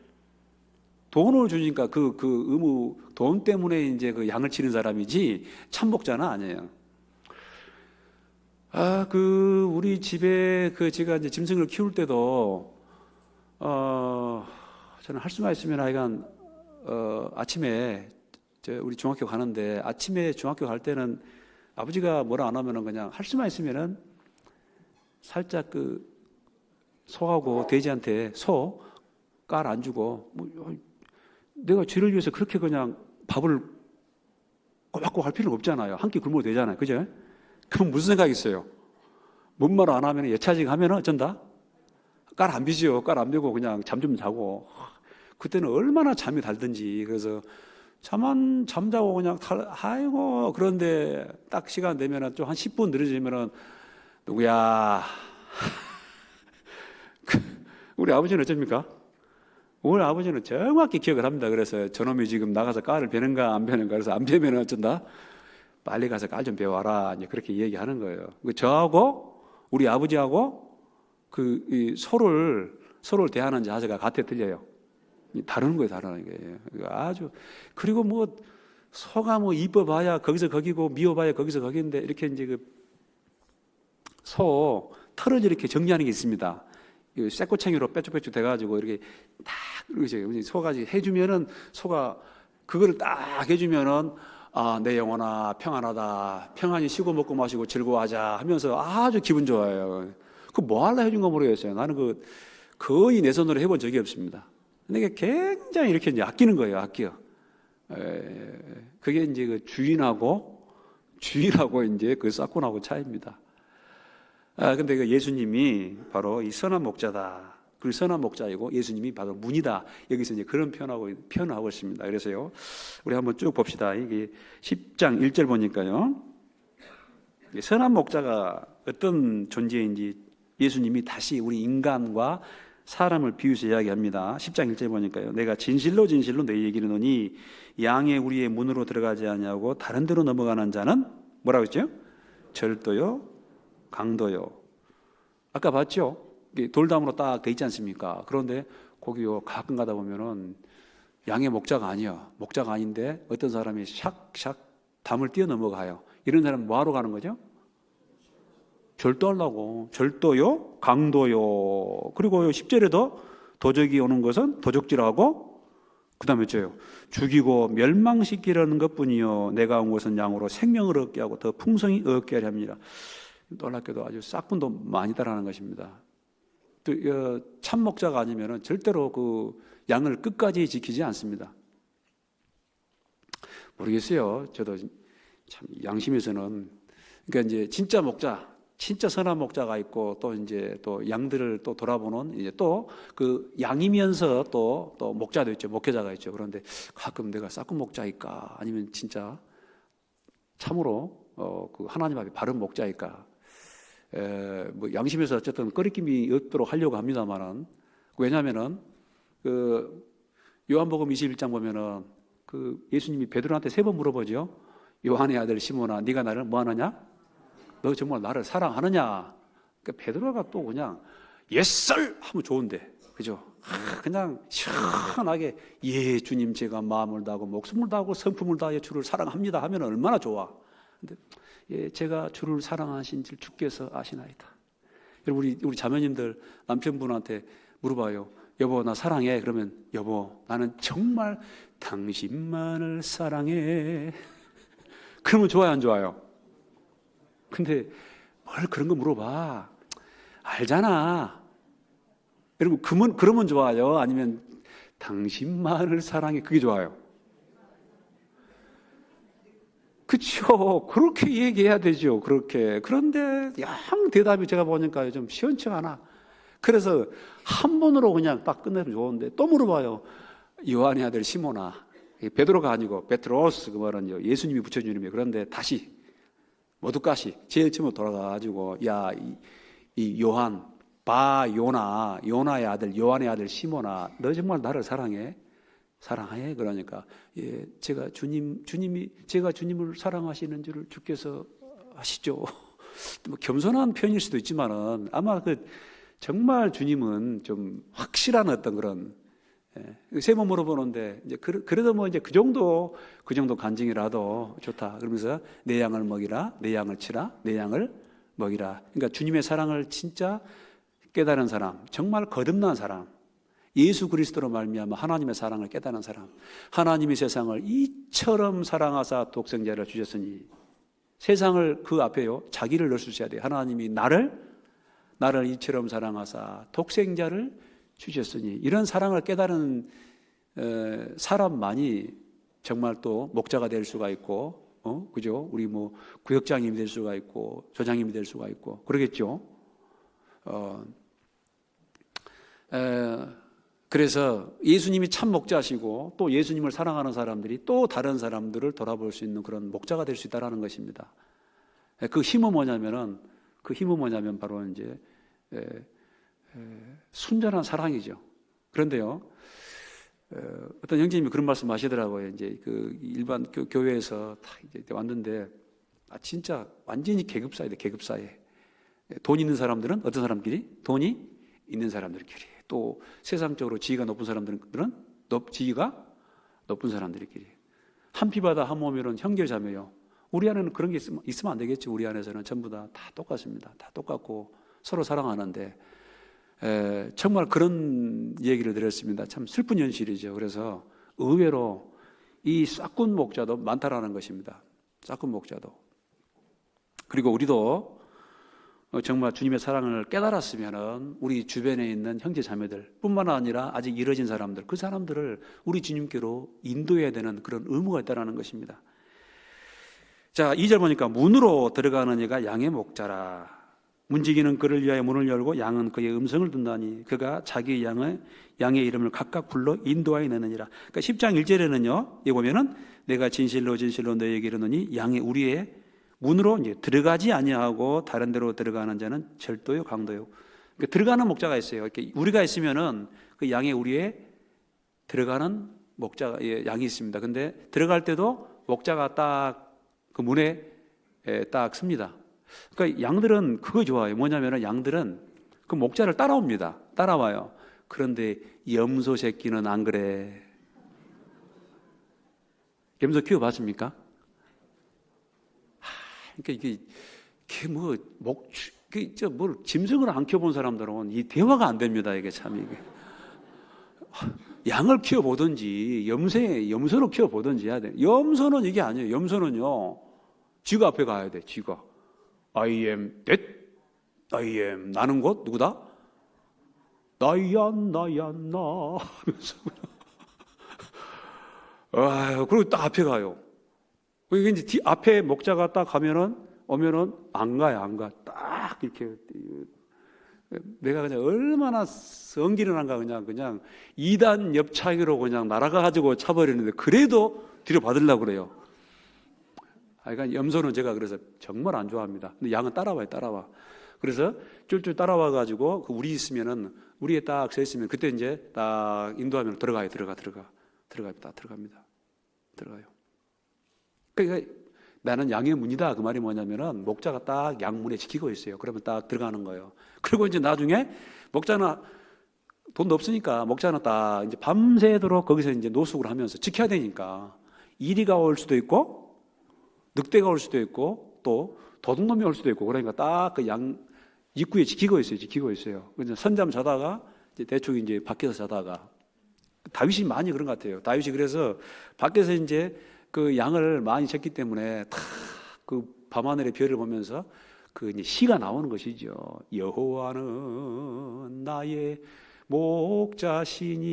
A: 돈을 주니까 그 의무 돈 때문에 이제 그 양을 치는 사람이지 참 목자는 아니에요. 우리 집에 제가 이제 짐승을 키울 때도 저는 할 수만 있으면 하여간 아침에 우리 중학교 가는데 아침에 중학교 갈 때는 아버지가 뭐라 안 하면은 그냥 할 수만 있으면은 살짝 소하고 돼지한테 소 깔 안 주고 내가 쥐를 위해서 그렇게 그냥 밥을 꼬박꼬박 할 필요는 없잖아요. 한 끼 굶어도 되잖아요. 그죠? 그럼 무슨 생각이 있어요? 뭔 말 안 하면 예차직 하면은 어쩐다? 깔 안 비지요. 깔 안 비고 그냥 잠 좀 자고. 그때는 얼마나 잠이 달든지. 그래서 잠자고 그냥 아이고. 그런데 딱 시간 되면은 좀 한 10분 늦어지면은 누구야? 우리 아버지는 어쩝니까? 우리 아버지는 정확히 기억을 합니다. 그래서 저놈이 지금 나가서 깔을 베는가 안 베는가. 그래서 안 베면은 어쩐다? 빨리 가서 깔 좀 배워와라. 이제 그렇게 얘기하는 거예요. 저하고 우리 아버지하고 이 소를 대하는 자세가 같아 틀려요. 다른 거예요, 다른 거예요. 아주 그리고 소가 이뻐봐야 거기서 거기고 미워봐야 거기서 거기인데 이렇게 이제 소 털을 이렇게 정리하는 게 있습니다. 쇠꼬챙이로 빼쭉빼쭉 돼가지고 이렇게 딱 이렇게 소가 해주면은 소가 그거를 딱 해주면은 내 영혼아 평안하다. 평안히 쉬고 먹고 마시고 즐거워하자 하면서 아주 기분 좋아요. 뭐 하려 해준 거 모르겠어요. 나는 거의 내 손으로 해본 적이 없습니다. 근데 이게 굉장히 이렇게 이제 아끼는 거예요. 아껴. 그게 이제 주인하고 이제 싹군하고 차이입니다. 근데 예수님이 바로 이 선한 목자다. 그 선한 목자이고 예수님이 바로 문이다. 여기서 이제 그런 표현하고 있습니다. 그래서요, 우리 한번 쭉 봅시다. 이게 10장 1절 보니까요, 선한 목자가 어떤 존재인지 예수님이 다시 우리 인간과 사람을 비유해서 이야기합니다. 10장 1절 보니까요, 내가 진실로 너희에게 이르노니 양의 우리의 문으로 들어가지 아니하고 다른 데로 넘어가는 자는 뭐라고 했죠? 절도요, 강도요. 아까 봤죠? 돌담으로 딱 돼 있지 않습니까? 그런데 거기요 가끔 가다 보면은 양의 목자가 아니야. 목자가 아닌데 어떤 사람이 샥샥 담을 뛰어넘어가요. 이런 사람은 뭐하러 가는 거죠? 절도하려고. 절도요, 강도요. 그리고 10절에도 도적이 오는 것은 도적질하고 그 다음에 어째요? 죽이고 멸망시키려는 것뿐이요 내가 온 것은 양으로 생명을 얻게 하고 더 풍성히 얻게 하려 합니다. 놀랍게도 아주 싹군도 많이다라는 것입니다. 또 참목자가 아니면 절대로 양을 끝까지 지키지 않습니다. 모르겠어요. 저도 참 양심에서는 그러니까 이제 진짜 목자, 진짜 선한 목자가 있고 또 이제 또 양들을 또 돌아보는 이제 또 양이면서 또 목자도 있죠. 목회자가 있죠. 그런데 가끔 내가 싹군 목자일까 아니면 진짜 참으로 하나님 앞에 바른 목자일까? 양심에서 어쨌든 꺼리낌이 없도록 하려고 합니다만은 왜냐하면은 요한복음 21장 보면은 예수님이 베드로한테 3번 물어보죠. 요한의 아들 시몬아, 네가 나를 뭐 하느냐? 너 정말 나를 사랑하느냐? 그러니까 베드로가 또 그냥 예썰 하면 좋은데, 그죠? 그냥 시원하게 예 주님 제가 마음을 다하고 목숨을 다하고 성품을 다하여 주를 사랑합니다 하면 얼마나 좋아. 근데 예, 제가 주를 사랑하신 줄 주께서 아시나이다. 여러분 우리 자매님들 남편분한테 물어봐요. 여보 나 사랑해. 그러면 여보 나는 정말 당신만을 사랑해. 그러면 좋아요 안 좋아요? 근데 뭘 그런 거 물어봐. 알잖아. 여러분 그러면 좋아요? 아니면 당신만을 사랑해. 그게 좋아요? 그렇죠. 그렇게 얘기해야 되죠. 그렇게. 그런데 양 대답이 제가 보니까 좀 시원치 않아. 그래서 한 번으로 그냥 딱 끝내면 좋은데 또 물어봐요. 요한의 아들 시몬아. 베드로가 아니고 베트로스 그 말은 예수님이 붙여준 이름이에요. 그런데 다시 모두가시 제일 처음에 돌아가가지고 야, 이 요한 요나의 아들 요한의 아들 시몬아, 너 정말 나를 사랑해? 사랑해? 그러니까 예, 제가 주님을 사랑하시는 줄을 주께서 아시죠? 뭐 겸손한 표현일 수도 있지만은 아마 정말 주님은 좀 확실한 어떤 그런 세 번 물어보는데 이제 그래도 뭐 이제 그 정도 간증이라도 좋다. 그러면서 내 양을 먹이라, 내 양을 치라, 내 양을 먹이라. 그러니까 주님의 사랑을 진짜 깨달은 사람, 정말 거듭난 사람, 예수 그리스도로 말미암아 하나님의 사랑을 깨달은 사람, 하나님이 세상을 이처럼 사랑하사 독생자를 주셨으니 세상을 그 앞에요 자기를 넣을 수 있어야 돼요. 하나님이 나를 이처럼 사랑하사 독생자를 주셨으니 이런 사랑을 깨달은 사람만이 정말 또 목자가 될 수가 있고, 그죠? 우리 뭐 구역장님이 될 수가 있고 조장님이 될 수가 있고 그러겠죠. 그래서 예수님이 참 목자시고 또 예수님을 사랑하는 사람들이 또 다른 사람들을 돌아볼 수 있는 그런 목자가 될 수 있다는 것입니다. 그 힘은 뭐냐면 바로 이제 순전한 사랑이죠. 그런데요, 어떤 형제님이 그런 말씀 하시더라고요. 이제 그 일반 교회에서 다 이제 왔는데, 진짜 완전히 계급사회다, 계급사회. 돈 있는 사람들은 어떤 사람끼리? 돈이 있는 사람들끼리. 또 세상적으로 지위가 높은 사람들은 지위가 높은 사람들끼리. 한 피바다 한 몸이론 형제자매요. 우리 안에는 그런 게 있으면 안 되겠죠. 우리 안에서는 전부 다 똑같습니다. 다 똑같고 서로 사랑하는데, 정말 그런 얘기를 드렸습니다. 참 슬픈 현실이죠. 그래서 의외로 이 싹군 목자도 많다라는 것입니다. 싹군 목자도. 그리고 우리도 정말 주님의 사랑을 깨달았으면 우리 주변에 있는 형제 자매들 뿐만 아니라 아직 이뤄진 사람들, 그 사람들을 우리 주님께로 인도해야 되는 그런 의무가 있다는 것입니다. 자, 2절 보니까 문으로 들어가는 이가 양의 목자라. 문지기는 그를 위하여 문을 열고 양은 그의 음성을 듣나니 그가 자기 양의 이름을 각각 불러 인도하여 내느니라. 그러니까 10장 1절에는요, 여기 보면은 내가 진실로 너희에게 이르노니 양의 우리의 문으로 이제 들어가지 아니하고 다른 데로 들어가는 자는 절도요 강도요. 그러니까 들어가는 목자가 있어요. 이렇게 우리가 있으면은 그 양의 우리에 들어가는 목자가 양이 있습니다. 근데 들어갈 때도 목자가 딱 그 문에 딱 씁니다. 그러니까 양들은 그거 좋아해요. 뭐냐면은 양들은 그 목자를 따라옵니다. 따라와요. 그런데 염소 새끼는 안 그래. 염소 키워봤습니까? 그러니까 이게 뭘 짐승을 안 키워본 사람들은 이 대화가 안 됩니다. 이게 참 이게. 양을 키워보든지 염소를 키워보든지 해야 돼. 염소는 이게 아니에요. 염소는요, 쥐가 앞에 가야 돼. 쥐가 I am that, I am 나는 곧 누구다? 나야 나 하면서 그리고 딱 앞에 가요. 이게 이제 앞에 목자가 딱 오면은 안 가요. 딱 이렇게 내가 그냥 얼마나 성기를 한가 그냥 2단 옆차기로 그냥 날아가 가지고 차버리는데 그래도 뒤로 받으려고 그래요. 그러니까 염소는 제가 그래서 정말 안 좋아합니다. 근데 양은 따라와. 그래서 쫄쫄 따라와 가지고 그 우리 있으면은 우리에 딱 서 있으면 그때 이제 딱 인도하면 들어가요. 딱 들어갑니다. 들어가요. 그러니까 나는 양의 문이다. 그 말이 뭐냐면은 목자가 딱 양문에 지키고 있어요. 그러면 딱 들어가는 거예요. 그리고 이제 나중에 목자는 돈도 없으니까 목자는 딱 이제 밤새도록 거기서 이제 노숙을 하면서 지켜야 되니까 이리가 올 수도 있고 늑대가 올 수도 있고 또 도둑놈이 올 수도 있고 그러니까 딱 그 양 입구에 지키고 있어요. 그래서 선잠 자다가 이제 대충 이제 밖에서 자다가 다윗이 많이 그런 것 같아요. 다윗이 그래서 밖에서 이제 그 양을 많이 쳤기 때문에 다 그 밤하늘의 별을 보면서 그 이제 시가 나오는 것이죠. 여호와는 나의 목자시니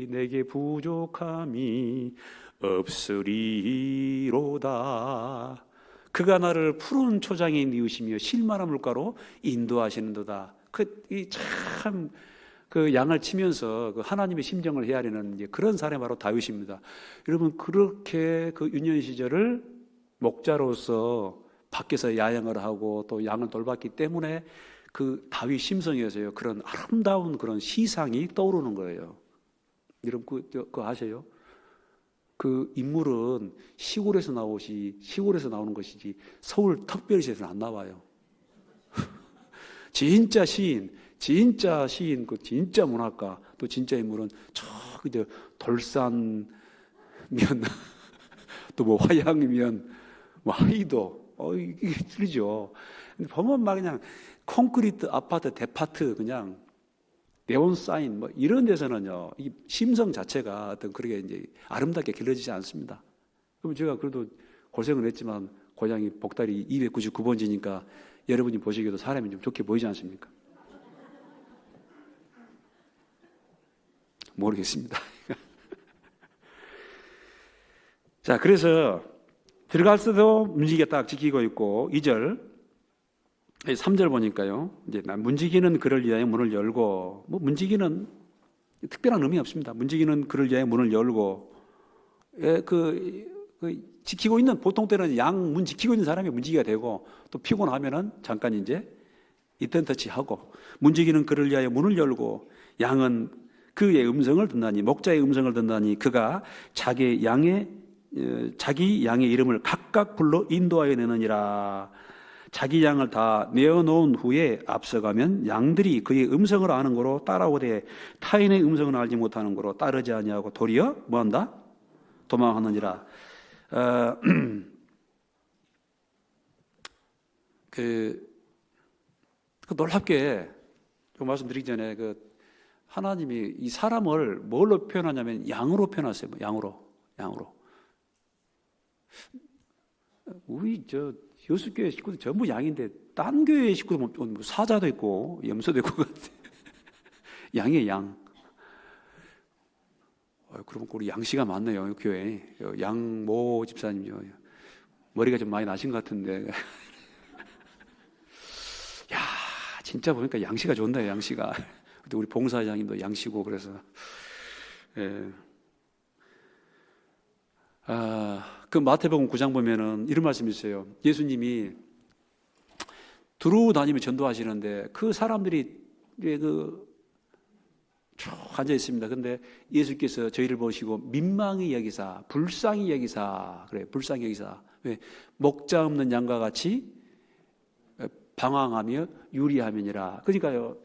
A: 내게 부족함이 없으리로다. 그가 나를 푸른 초장에 뉘우시며 실만한 물가로 인도하시는도다. 그 양을 치면서 그 하나님의 심정을 헤아리는 이제 그런 사람이 바로 다윗입니다. 여러분, 그렇게 그 유년 시절을 목자로서 밖에서 야영을 하고 또 양을 돌봤기 때문에 그 다윗 심성에서요 그런 아름다운 그런 시상이 떠오르는 거예요. 여러분 그거 아세요? 그 인물은 시골에서 나오는 것이지 서울 특별시에서는 안 나와요. 진짜 시인, 그 진짜 문학가, 또 진짜 인물은 저기 돌산면, 또 뭐 화양면, 뭐 하이도, 이게 틀리죠. 근데 보면 막 그냥 콘크리트 아파트, 데파트 그냥 네온 사인 뭐 이런 데서는요, 이 심성 자체가 어떤 그렇게 이제 아름답게 길러지지 않습니다. 그럼 제가 그래도 고생을 했지만 고향이 복다리 299번지니까 여러분이 보시기에도 사람이 좀 좋게 보이지 않습니까? 모르겠습니다. 자, 그래서 들어갈 때도 문지기가 딱 지키고 있고 2절, 3절 보니까요. 이제 문지기는 그를 위하여 문을 열고, 뭐 문지기는 특별한 의미 없습니다. 문지기는 그를 위하여 문을 열고, 지키고 있는, 보통 때는 양 문 지키고 있는 사람이 문지기가 되고, 또 피곤하면은 잠깐 이제 이땐 터치하고, 문지기는 그를 위하여 문을 열고, 양은 그의 음성을 듣나니, 목자의 음성을 듣나니, 그가 자기 양의 이름을 각각 불러 인도하여 내느니라. 자기 양을 다 내어놓은 후에 앞서가면 양들이 그의 음성을 아는 거로 따라오되 타인의 음성을 알지 못하는 거로 따르지 아니하고 도리어 뭐한다? 도망하느니라. 놀랍게 좀 말씀드리기 전에 하나님이 이 사람을 뭘로 표현하냐면 양으로 표현하세요. 양으로. 우리 여섯 교회 식구들 전부 양인데 딴 교회 식구들 뭐 사자도 있고 염소도 있고 양이에요, 양. 그럼 우리 양씨가 많네요, 교회. 양모 집사님요. 머리가 좀 많이 나신 것 같은데. 야, 진짜 보니까 양씨가 좋네, 양씨가. 우리 봉사장님도 양씨고 그래서. 예. 그 마태복음 9장 보면은 이런 말씀이 있어요. 예수님이 두루 다니며 전도하시는데 그 사람들이 쭉 앉아 있습니다. 근데 예수께서 저희를 보시고 민망히 여기사, 불쌍히 여기사, 그래, 불쌍히 여기사. 왜? 목자 없는 양과 같이 방황하며 유리하면이라. 그러니까요,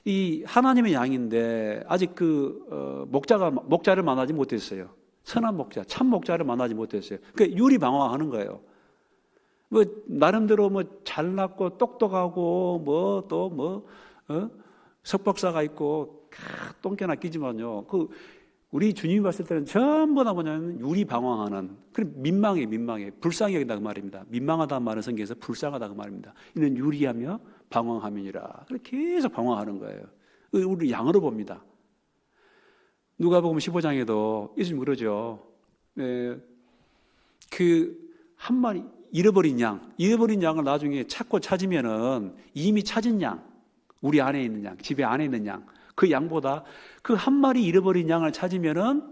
A: 이 하나님의 양인데 아직 목자를 만나지 못했어요. 선한 목자, 참 목자를 만나지 못했어요. 그러니까 유리방황하는 거예요. 뭐 나름대로 뭐 잘났고 똑똑하고 석박사가 있고 똥개나 끼지만요. 우리 주님이 봤을 때는 전부 다 뭐냐면 유리방황하는. 그럼 민망해, 불쌍히 여긴다 그 말입니다. 민망하다는 말은 성경에서 불쌍하다 그 말입니다. 이는 유리하며 방황하면이라. 계속 방황하는 거예요. 우리 양으로 봅니다. 누가복음 15장에도 예수님 그러죠. 한 마리 잃어버린 양을 나중에 찾으면은 이미 찾은 양, 우리 안에 있는 양, 집에 안에 있는 양, 그 양보다 그 한 마리 잃어버린 양을 찾으면은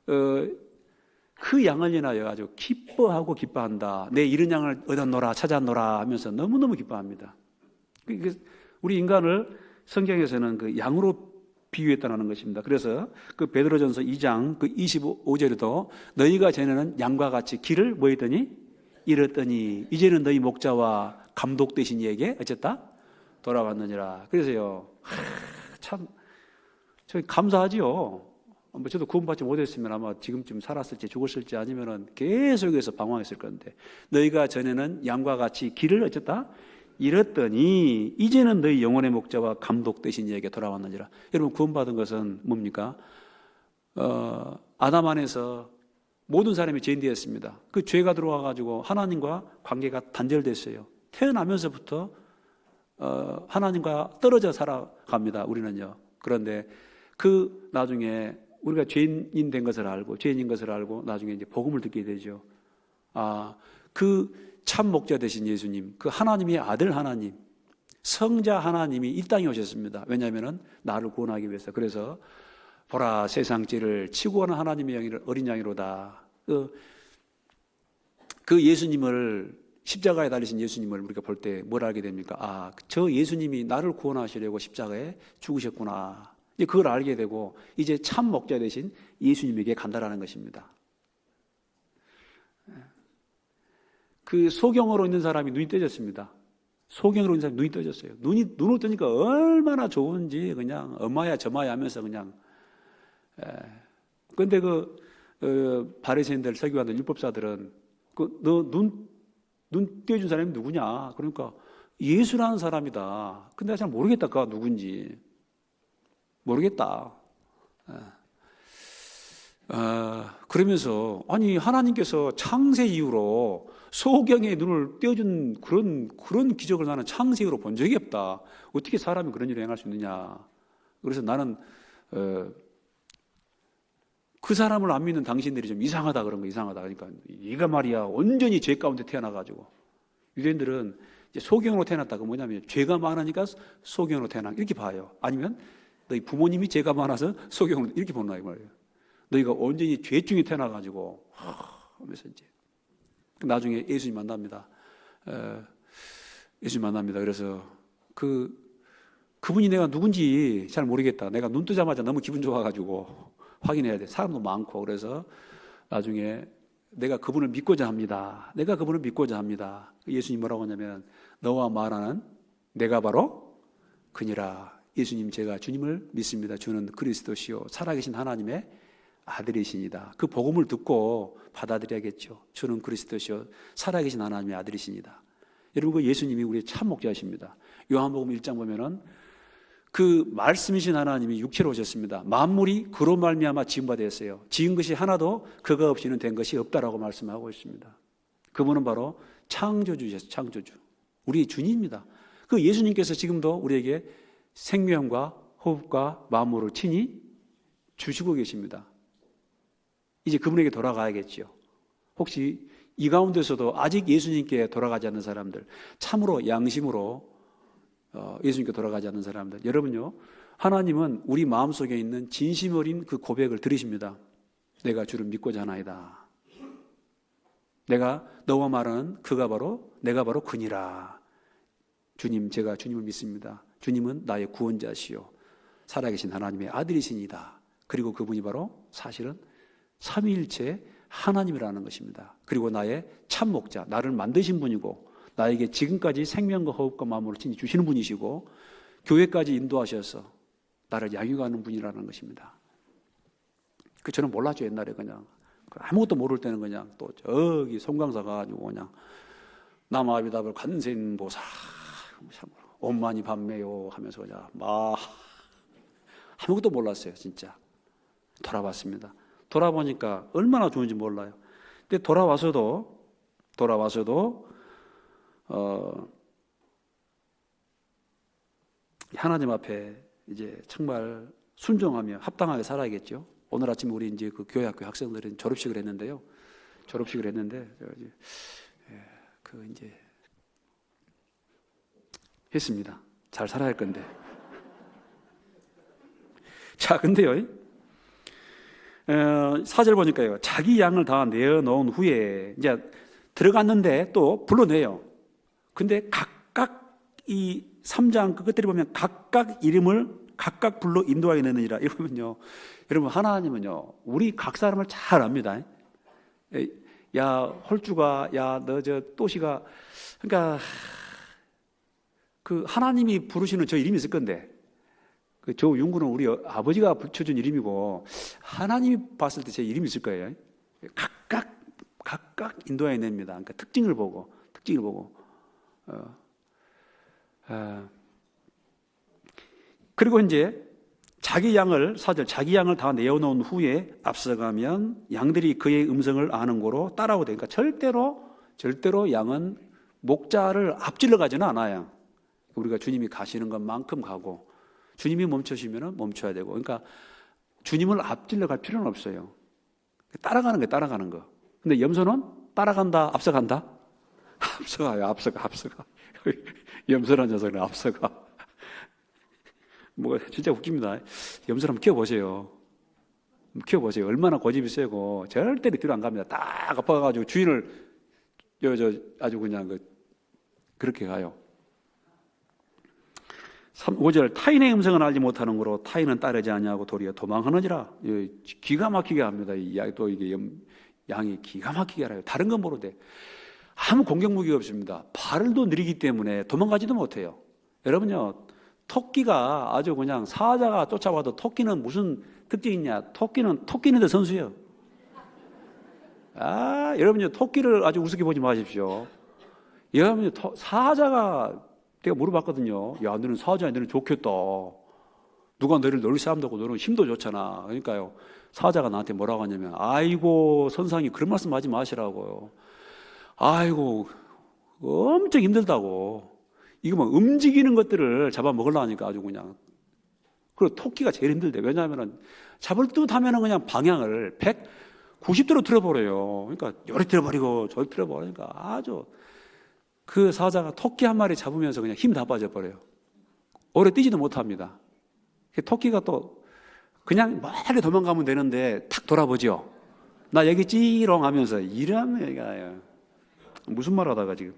A: 그 양을 인하여 아주 기뻐한다. 내 잃은 양을 얻었노라, 찾았노라 하면서 너무너무 기뻐합니다. 우리 인간을 성경에서는 그 양으로 비유했다는 것입니다. 그래서 그 베드로전서 2장 25절에도 너희가 전에는 양과 같이 길을 뭐 했더니 잃었더니 이제는 너희 목자와 감독 되신 이에게 어쨌다 돌아왔느니라. 그래서요, 참 저희 감사하지요. 저도 구원받지 못했으면 아마 지금쯤 살았을지 죽었을지 아니면은 계속해서 방황했을 건데 너희가 전에는 양과 같이 길을 어쨌다 잃었더니 이제는 너희 영혼의 목자와 감독 되신 이에게 돌아왔느니라. 여러분 구원받은 것은 뭡니까? 아담 안에서 모든 사람이 죄인되었습니다. 그 죄가 들어와가지고 하나님과 관계가 단절됐어요. 태어나면서부터 하나님과 떨어져 살아갑니다. 우리는요. 그런데 나중에 우리가 죄인인 것을 알고 나중에 이제 복음을 듣게 되죠. 참 목자 되신 예수님, 그 하나님의 아들 하나님, 성자 하나님이 이 땅에 오셨습니다. 왜냐하면 나를 구원하기 위해서. 그래서 보라 세상 죄를 치고 오는 하나님의 어린 양이로다. 그 예수님을 십자가에 달리신 예수님을 우리가 볼 때 뭘 알게 됩니까? 아, 저 예수님이 나를 구원하시려고 십자가에 죽으셨구나. 이제 그걸 알게 되고 이제 참 목자 되신 예수님에게 간다라는 것입니다. 그 소경으로 있는 사람이 눈이 떠졌습니다. 소경으로 있는 사람이 눈이 떠졌어요. 눈을 뜨니까 얼마나 좋은지 그냥 엄마야 저마야 하면서 그냥. 그런데 바리새인들, 서기관들, 율법사들은 눈 띄워준 사람이 누구냐? 그러니까 예수라는 사람이다. 근데 잘 모르겠다. 그가 누군지 모르겠다. 그러면서 아니 하나님께서 창세 이후로 소경의 눈을 띄워준 그런 기적을 나는 창세 이후로 본 적이 없다. 어떻게 사람이 그런 일을 행할 수 있느냐? 그래서 나는 그 사람을 안 믿는 당신들이 좀 이상하다 그런 거 이상하다. 그러니까 얘가 말이야 온전히 죄 가운데 태어나가지고 유대인들은 이제 소경으로 태어났다가 뭐냐면 죄가 많으니까 소경으로 태어나 이렇게 봐요. 아니면 너희 부모님이 죄가 많아서 소경으로 이렇게 보나 이 말이에요. 너희가 온전히 죄 중에 태어나가지고 하면서 이제 나중에 예수님 만납니다. 예수님 만납니다. 그래서 그분이 내가 누군지 잘 모르겠다. 내가 눈 뜨자마자 너무 기분 좋아가지고 확인해야 돼. 사람도 많고. 그래서 나중에 내가 그분을 믿고자 합니다. 내가 그분을 믿고자 합니다. 예수님 뭐라고 하냐면 너와 말하는 내가 바로 그니라. 예수님 제가 주님을 믿습니다. 주는 그리스도시요 살아계신 하나님의 아들이시니다. 그 복음을 듣고 받아들여야겠죠. 주는 그리스도시요 살아계신 하나님의 아들이시니다. 여러분 그 예수님이 우리의 참 목자이십니다. 요한복음 1장 보면은 그 말씀이신 하나님이 육체로 오셨습니다. 만물이 그로 말미암아 지은 바 되었어요. 지은 것이 하나도 그가 없이는 된 것이 없다라고 말씀하고 있습니다. 그분은 바로 창조주셨어요. 창조주. 우리 주님입니다. 그 예수님께서 지금도 우리에게 생명과 호흡과 만물을 친히 주시고 계십니다. 이제 그분에게 돌아가야겠죠. 혹시 이 가운데서도 아직 예수님께 돌아가지 않는 사람들, 참으로 양심으로 예수님께 돌아가지 않는 사람들, 여러분요, 하나님은 우리 마음속에 있는 진심 어린 그 고백을 들으십니다. 내가 주를 믿고자 하나이다. 내가 너와 말하는 내가 바로 그니라. 주님, 제가 주님을 믿습니다. 주님은 나의 구원자시요 살아계신 하나님의 아들이시니다. 그리고 그분이 바로 사실은 삼위일체 하나님이라는 것입니다. 그리고 나의 참 목자, 나를 만드신 분이고 나에게 지금까지 생명과 호흡과 마음을 친히 주시는 분이시고 교회까지 인도하셔서 나를 양육하는 분이라는 것입니다. 저는 몰랐죠. 옛날에 그냥 아무것도 모를 때는 그냥 또 저기 송강사 가가지고 그냥 남아비답을 관세음보살 온만이 밤매요 하면서 그냥 막 아무것도 몰랐어요. 진짜 돌아봤습니다. 돌아보니까 얼마나 좋은지 몰라요. 근데 돌아와서도 하나님 앞에 이제 정말 순종하며 합당하게 살아야겠죠. 오늘 아침 우리 이제 그 교회학교 학생들은 졸업식을 했는데 이제 했습니다. 잘 살아야 할 건데. 자, 근데요. 4절 보니까요. 자기 양을 다 내어놓은 후에 이제 들어갔는데 또 불러내요. 근데 각각 이 3장 끝에 보면 각각 이름을 각각 불러 인도하게 내느니라. 이러면요. 여러분 하나님은요. 우리 각 사람을 잘 압니다. 야 홀주가 야 너 저 또시가 그러니까 그 하나님이 부르시는 저 이름이 있을 건데 그 조윤구는 우리 아버지가 붙여준 이름이고 하나님이 봤을 때 제 이름이 있을 거예요. 각각 인도해야 됩니다. 그러니까 특징을 보고 그리고 이제 자기 양을 다 내어놓은 후에 앞서가면 양들이 그의 음성을 아는 고로 따라오되 그러니까 절대로 양은 목자를 앞질러 가지는 않아요. 우리가 주님이 가시는 것만큼 가고 주님이 멈추시면 멈춰야 되고 그러니까 주님을 앞질러 갈 필요는 없어요. 따라가는 거. 근데 염소는 따라간다, 앞서간다? 앞서가. 염소란 녀석은 앞서가. 뭐 진짜 웃깁니다. 염소를 한번 키워보세요. 얼마나 고집이 세고 절대로 뒤로 안 갑니다. 딱 엎어가지고 주인을 아주 그냥 그렇게 가요. 5절 타인의 음성은 알지 못하는 거로 타인은 따르지 아니하고 도리어 도망하느니라. 기가 막히게 합니다. 이 양이 또 이게 양이 기가 막히게 알아요. 다른 건 모르되 아무 공격 무기가 없습니다. 발도 느리기 때문에 도망가지도 못해요. 여러분요, 토끼가 아주 그냥 사자가 쫓아와도 토끼는 무슨 특징이 있냐? 토끼는 토끼인데 선수예요. 여러분요, 토끼를 아주 우습게 보지 마십시오. 여러분요, 사자가 내가 물어봤거든요. 야, 너는 사자야, 너는 좋겠다. 누가 너를 놀 사람도 없고 너는 힘도 좋잖아. 그러니까요, 사자가 나한테 뭐라고 하냐면, 아이고 선상이 그런 말씀 하지 마시라고요. 아이고 엄청 힘들다고. 이거 뭐 움직이는 것들을 잡아먹으려 하니까 아주 그냥. 그리고 토끼가 제일 힘들대. 왜냐하면 잡을 듯 하면은 그냥 방향을 190도로 틀어버려요. 그러니까 요리 틀어버리고 저리 틀어버리니까 아주 그 사자가 토끼 한 마리 잡으면서 그냥 힘 다 빠져버려요. 오래 뛰지도 못합니다. 토끼가 또 그냥 멀리 도망가면 되는데 탁 돌아보죠. 나 여기 찌롱 하면서 이런 얘기가 무슨 말 하다가 지금.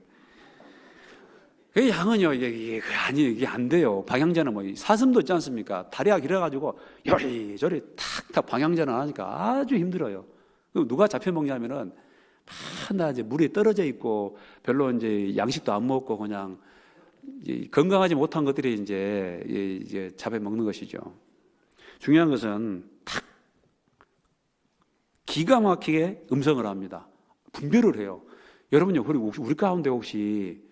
A: 그 양은요, 이게 안 돼요. 방향제는 뭐 사슴도 있지 않습니까? 다리가 길어가지고 요리저리 탁탁 방향제는 하니까 아주 힘들어요. 누가 잡혀먹냐면은 나 이제 물에 떨어져 있고 별로 이제 양식도 안 먹고 그냥 이제 건강하지 못한 것들이 이제 잡혀먹는 것이죠. 중요한 것은 탁 기가 막히게 음성을 합니다. 분별을 해요. 여러분요, 그리고 우리 가운데 혹시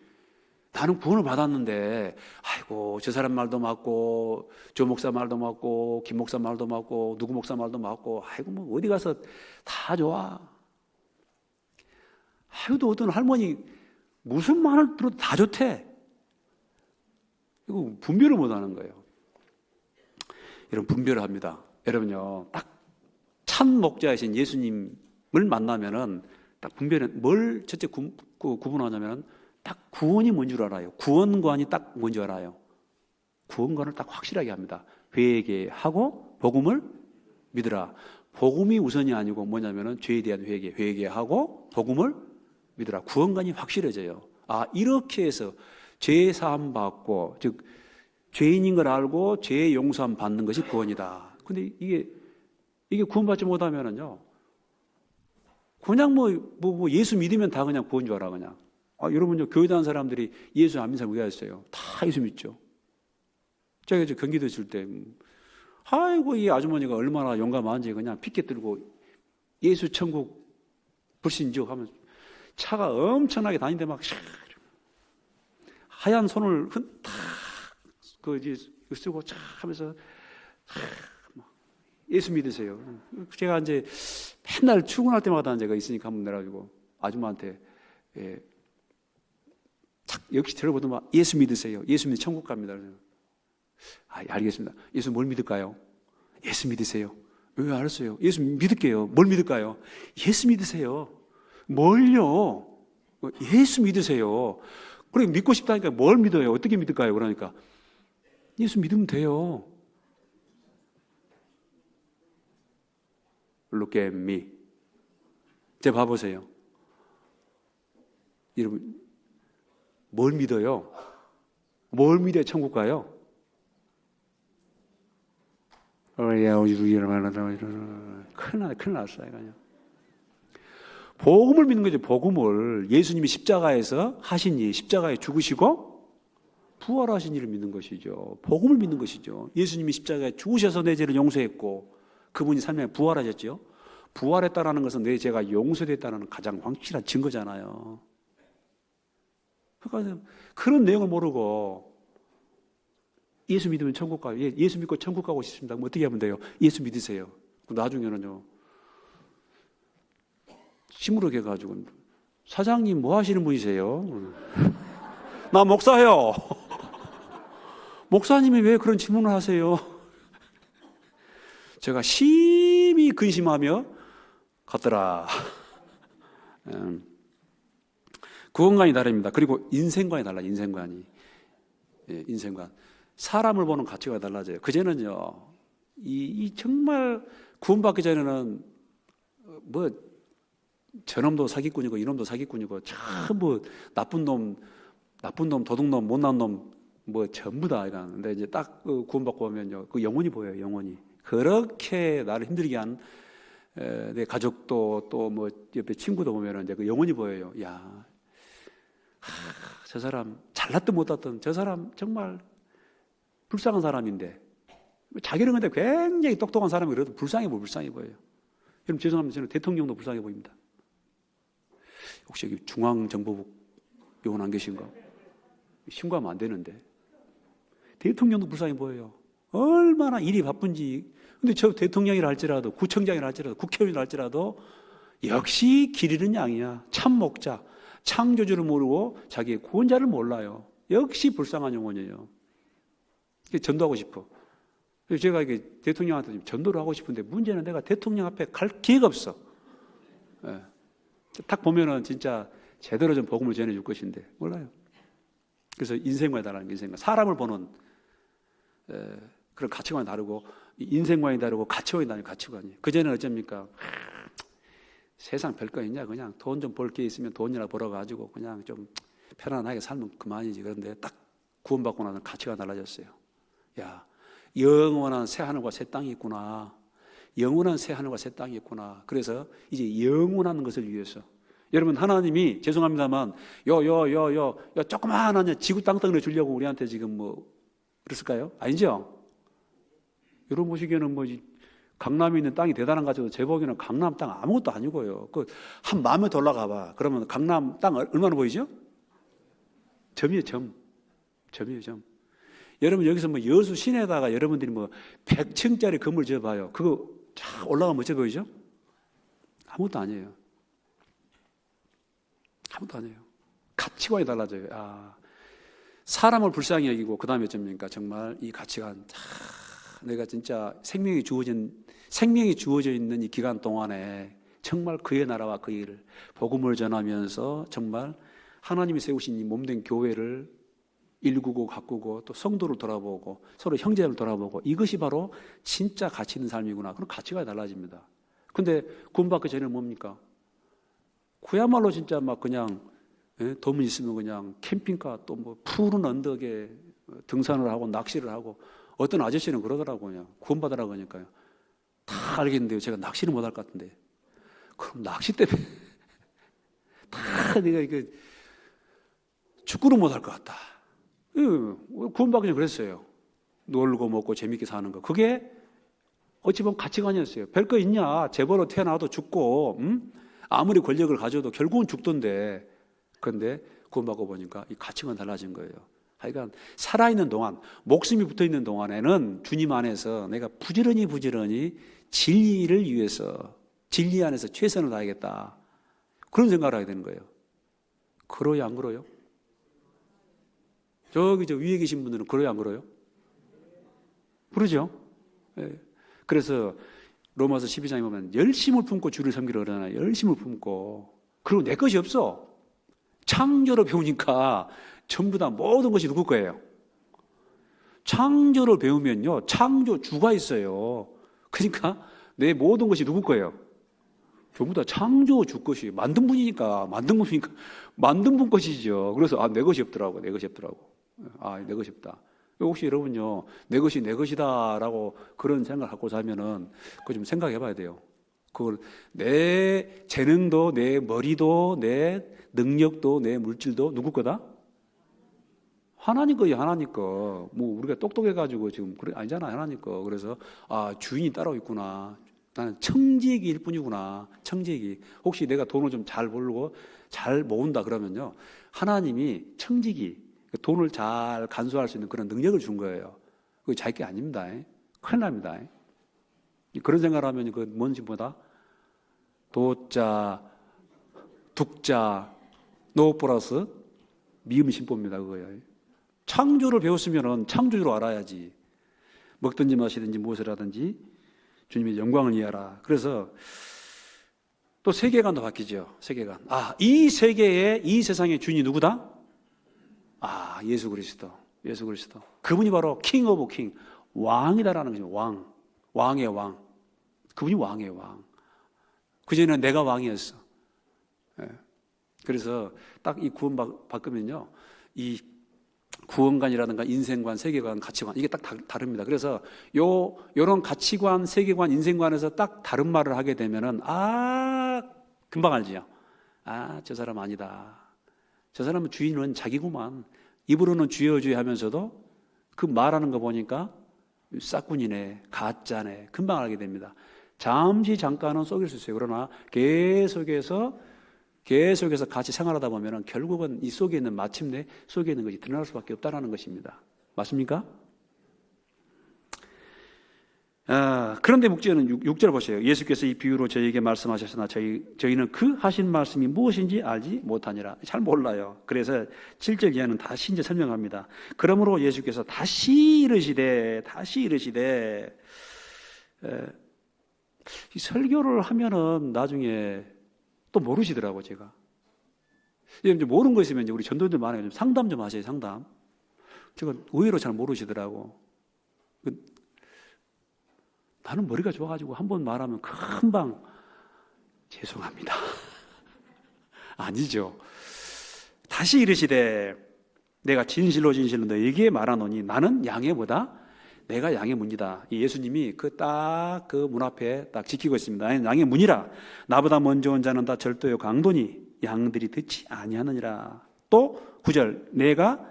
A: 나는 구원을 받았는데, 아이고, 저 사람 말도 맞고, 조 목사 말도 맞고, 김 목사 말도 맞고, 누구 목사 말도 맞고, 아이고, 뭐, 어디 가서 다 좋아. 아이고, 또 어떤 할머니, 무슨 말을 들어도 다 좋대. 이거 분별을 못 하는 거예요. 여러분, 분별을 합니다. 여러분요, 딱 참 목자이신 예수님을 만나면은, 딱 분별은 뭘 첫째 구분하냐면은, 딱 구원이 뭔 줄 알아요. 구원관이 딱 뭔 줄 알아요. 구원관을 딱 확실하게 합니다. 회개하고 복음을 믿으라. 복음이 우선이 아니고 뭐냐면은 죄에 대한 회개하고 복음을 믿으라. 구원관이 확실해져요. 이렇게 해서 죄 사함 받고, 즉 죄인인 걸 알고 죄의 용서함 받는 것이 구원이다. 근데 이게 구원받지 못하면은요, 그냥 뭐 예수 믿으면 다 그냥 구원 줄 알아 그냥. 여러분요, 교회 다니는 사람들이 예수 안 믿는 사람 왜 있어요? 다 예수 믿죠. 제가 이제 경기도 있을 때, 아이고, 이 아주머니가 얼마나 용감한지 그냥 피켓 들고 예수 천국 불신족 하면서 차가 엄청나게 다니는데 막 하얀 손을 쓰고 차 하면서 예수 믿으세요. 제가 이제 맨날 출근할 때마다 제가 있으니까 한번 내가지고 아줌마한테 역시 들어보더만 예수 믿으세요. 예수 믿으면 천국 갑니다. 알겠습니다. 예수 뭘 믿을까요? 예수 믿으세요. 왜 알았어요? 예수 믿을게요. 뭘 믿을까요? 예수 믿으세요. 뭘요? 예수 믿으세요. 그래 믿고 싶다니까 뭘 믿어요? 어떻게 믿을까요? 그러니까 예수 믿으면 돼요. Look at me. 제 봐보세요. 여러분 뭘 믿어요? 뭘 믿어야 천국 가요? 큰일 났어요. 그냥. 복음을 믿는 거죠. 복음을. 예수님이 십자가에서 하신 일, 십자가에 죽으시고 부활하신 일을 믿는 것이죠. 복음을 믿는 것이죠. 예수님이 십자가에 죽으셔서 내 죄를 용서했고 그분이 삶에 부활하셨죠. 부활했다는 것은 내 죄가 용서됐다는 가장 확실한 증거잖아요. 그러니까 그런 내용을 모르고 예수 믿으면 천국 가요. 예수 믿고 천국 가고 싶습니다. 그럼 어떻게 하면 돼요? 예수 믿으세요. 나중에는요, 시무룩 해가지고 사장님 뭐 하시는 분이세요? 나 목사예요. 목사님이 왜 그런 질문을 하세요? 제가 심히 근심하며 갔더라. 구원관이 다릅니다. 그리고 인생관이 달라요. 인생관이. 인생관. 사람을 보는 가치가 달라져요. 그전에는요, 이 정말 구원받기 전에는 저놈도 사기꾼이고 이놈도 사기꾼이고 전부 나쁜 놈, 도둑놈, 못난 놈 뭐 전부 다. 근데 이제 딱 구원받고 오면요, 그 영혼이 보여요. 영혼이 그렇게 나를 힘들게 한 내 가족도 또 뭐 옆에 친구도 보면은 이제 그 영혼이 보여요. 야, 저 사람 잘났든 못났든 저 사람 정말 불쌍한 사람인데, 자기는 근데 굉장히 똑똑한 사람이 그래도 불쌍해 보여요. 여러분 죄송합니다. 저는 대통령도 불쌍해 보입니다. 혹시 여기 중앙정보국 요원 안 계신가? 신고하면 안 되는데. 대통령도 불쌍해 보여요. 얼마나 일이 바쁜지. 근데 저 대통령이라 할지라도, 구청장이라 할지라도, 국회의원이라 할지라도 역시 길 잃은 양이야. 참 목자. 창조주를 모르고 자기의 구원자를 몰라요. 역시 불쌍한 영혼이에요. 전도하고 싶어. 제가 이게 대통령한테 좀 전도를 하고 싶은데, 문제는 내가 대통령 앞에 갈 기회가 없어. 예. 딱 보면은 진짜 제대로 좀 복음을 전해줄 것인데 몰라요. 그래서 인생관이 다르는, 인생관, 사람을 보는 그런 가치관이 다르고, 인생관이 다르고 가치관이 다르고. 가치관이 그전에는 어쩝니까? 세상 별거 있냐, 그냥 돈 좀 벌 게 있으면 돈이나 벌어가지고 그냥 좀 편안하게 살면 그만이지. 그런데 딱 구원받고 나서 가치가 달라졌어요. 야, 영원한 새 하늘과 새 땅이 있구나. 영원한 새 하늘과 새 땅이 있구나. 그래서 이제 영원한 것을 위해서, 여러분 하나님이 죄송합니다만 요 조그마한 지구 땅덩이를 주려고 우리한테 지금 뭐 그랬을까요? 아니죠? 여러분 보시기에는 뭐 강남에 있는 땅이 대단한 가지고 제 보기에는 강남 땅 아무것도 아니고요. 그 한 마음에 더 올라가 봐. 그러면 강남 땅 얼마나 보이죠? 점이에요, 점. 점이에요, 점. 여러분 여기서 뭐 여수 시내에다가 여러분들이 뭐 100층짜리 건물 지어봐요. 그거 쫙 올라가면 어째 보이죠? 아무것도 아니에요. 아무것도 아니에요. 가치관이 달라져요. 사람을 불쌍히 여기고, 그 다음에 어쩝니까? 정말 이 가치관, 내가 진짜 생명이 주어져 있는 이 기간 동안에 정말 그의 나라와 그 일을 복음을 전하면서 정말 하나님이 세우신 이 몸된 교회를 일구고 가꾸고, 또 성도를 돌아보고 서로 형제를 돌아보고, 이것이 바로 진짜 가치 있는 삶이구나. 그런 가치가 달라집니다. 근데 구원받기 전에는 뭡니까? 그야말로 진짜 막 그냥 돈만 있으면 그냥 캠핑카, 또 뭐 푸른 언덕에 등산을 하고 낚시를 하고, 어떤 아저씨는 그러더라고요. 구원받으라고 하니까요. 다 알겠는데요. 제가 낚시를 못할 것 같은데. 그럼 낚시 때문에 다 내가 이게 축구를 못할 것 같다. 구원받기 전에 그랬어요. 놀고 먹고 재밌게 사는 거. 그게 어찌 보면 가치관이었어요. 별거 있냐? 재벌로 태어나도 죽고, 아무리 권력을 가져도 결국은 죽던데. 그런데 구원받고 보니까 이 가치관 달라진 거예요. 하여간 살아있는 동안, 목숨이 붙어있는 동안에는 주님 안에서 내가 부지런히 진리를 위해서, 진리 안에서 최선을 다하겠다. 그런 생각을 하게 되는 거예요. 그러요, 안 그러요? 저기 저 위에 계신 분들은 그러요, 안 그러요? 그러죠? 네. 그래서 로마서 12장에 보면 열심을 품고 주를 섬기려 그러잖아요. 열심을 품고. 그리고 내 것이 없어. 창조를 배우니까 전부 다 모든 것이 누구 거예요? 창조를 배우면요, 창조주가 있어요. 그러니까 내 모든 것이 누구 거예요? 전부 다 창조주 것이, 만든 분이니까 만든 분 것이죠. 그래서 내 것이 없더라고. 내 것이 없다. 혹시 여러분요, 내 것이 내 것이다라고 그런 생각을 갖고 살면은 그거 좀 생각해 봐야 돼요. 그걸 내 재능도, 내 머리도, 내 능력도, 내 물질도 누구 거다? 하나님 거예요, 하나님 거. 뭐 우리가 똑똑해가지고 지금 그래 아니잖아, 하나님 거. 그래서 주인이 따로 있구나. 나는 청지기일 뿐이구나. 청지기. 혹시 내가 돈을 좀 잘 벌고 잘 모은다 그러면요, 하나님이 청지기, 돈을 잘 간수할 수 있는 그런 능력을 준 거예요. 그거 자기 게 아닙니다. 큰일 납니다. 그런 생각을 하면 그 뭔지 보다 도자, 독자, 노 플러스 미음 신보입니다. 그거예요. 창조를 배웠으면 창조주로 알아야지. 먹든지 마시든지 무엇을 하든지 주님의 영광을 이해하라. 그래서 또 세계관도 바뀌죠. 세계관. 이 세계의, 이 세상의 주인이 누구다? 예수 그리스도. 예수 그리스도. 그분이 바로 킹 오브 킹. 왕이다라는 거죠. 왕. 왕의 왕. 그분이 왕의 왕. 그전에는 내가 왕이었어. 예. 그래서 딱 이 구원 바꾸면요, 이 구원관이라든가 인생관, 세계관, 가치관 이게 딱 다릅니다. 그래서 요런 가치관, 세계관, 인생관에서 딱 다른 말을 하게 되면은 금방 알지요. 저 사람 아니다. 저 사람은 주인은 자기구만. 입으로는 주여 주여 하면서도 그 말하는 거 보니까 싹군이네, 가짜네. 금방 알게 됩니다. 잠깐은 속일 수 있어요. 그러나 계속해서 같이 생활하다 보면은 결국은 이 속에 있는, 마침내 속에 있는 것이 드러날 수밖에 없다는 것입니다. 맞습니까? 그런데 목적은 6절 보세요. 예수께서 이 비유로 저희에게 말씀하셨으나 저희는 그 하신 말씀이 무엇인지 알지 못하니라. 잘 몰라요. 그래서 7절 이하는 다시 이제 설명합니다. 그러므로 예수께서 다시 이르시되 이 설교를 하면은 나중에 또 모르시더라고. 제가 이제 모르는 거 있으면 이제 우리 전도인들 많아요. 좀 상담 좀 하세요. 상담. 제가 의외로 잘 모르시더라고. 나는 머리가 좋아가지고 한 번 말하면 금방 죄송합니다. 아니죠. 다시 이르시되 내가 진실로 너에게 말하노니 나는 양의 뭐다? 내가 양의 문이다. 예수님이 그 문 앞에 딱 지키고 있습니다. 나는 양의 문이라. 나보다 먼저 온 자는 다 절도요 강도니 양들이 듣지 아니하느니라. 또 9절 내가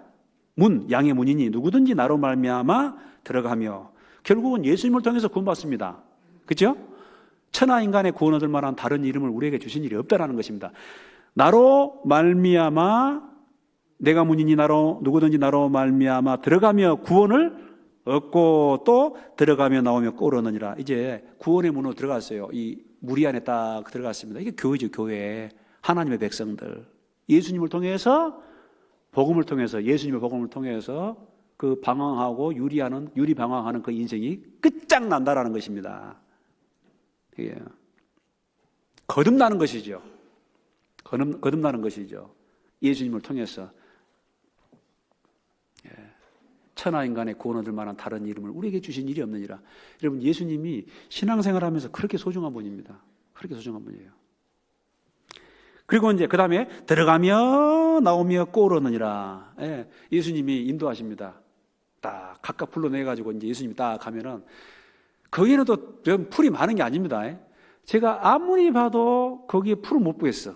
A: 양의 문이니 누구든지 나로 말미암아 들어가며. 결국은 예수님을 통해서 구원받습니다. 그렇죠? 천하 인간의 구원 얻을 만한 다른 이름을 우리에게 주신 일이 없다라는 것입니다. 나로 말미암아 내가 문이니 누구든지 나로 말미암아 들어가며 구원을 얻고 또 들어가며 나오며 꼴르느니라. 이제 구원의 문으로 들어갔어요. 이 무리 안에 딱 들어갔습니다. 이게 교회죠. 교회. 하나님의 백성들. 예수님을 통해서 예수님의 복음을 통해서 그 방황하고 유리 방황하는 그 인생이 끝장난다라는 것입니다. 예. 거듭나는 것이죠. 거듭나는 것이죠. 예수님을 통해서. 예. 천하 인간의 구원 얻을 만한 다른 이름을 우리에게 주신 일이 없느니라. 여러분, 예수님이 신앙생활하면서 그렇게 소중한 분입니다. 그렇게 소중한 분이에요. 그리고 이제 그 다음에 들어가며 나오며 꼴르느니라. 예. 예수님이 인도하십니다. 딱 각각 불러내가지고 이제 예수님이 딱 가면은 거기는 또 풀이 많은 게 아닙니다. 제가 아무리 봐도 거기에 풀을 못 보겠어.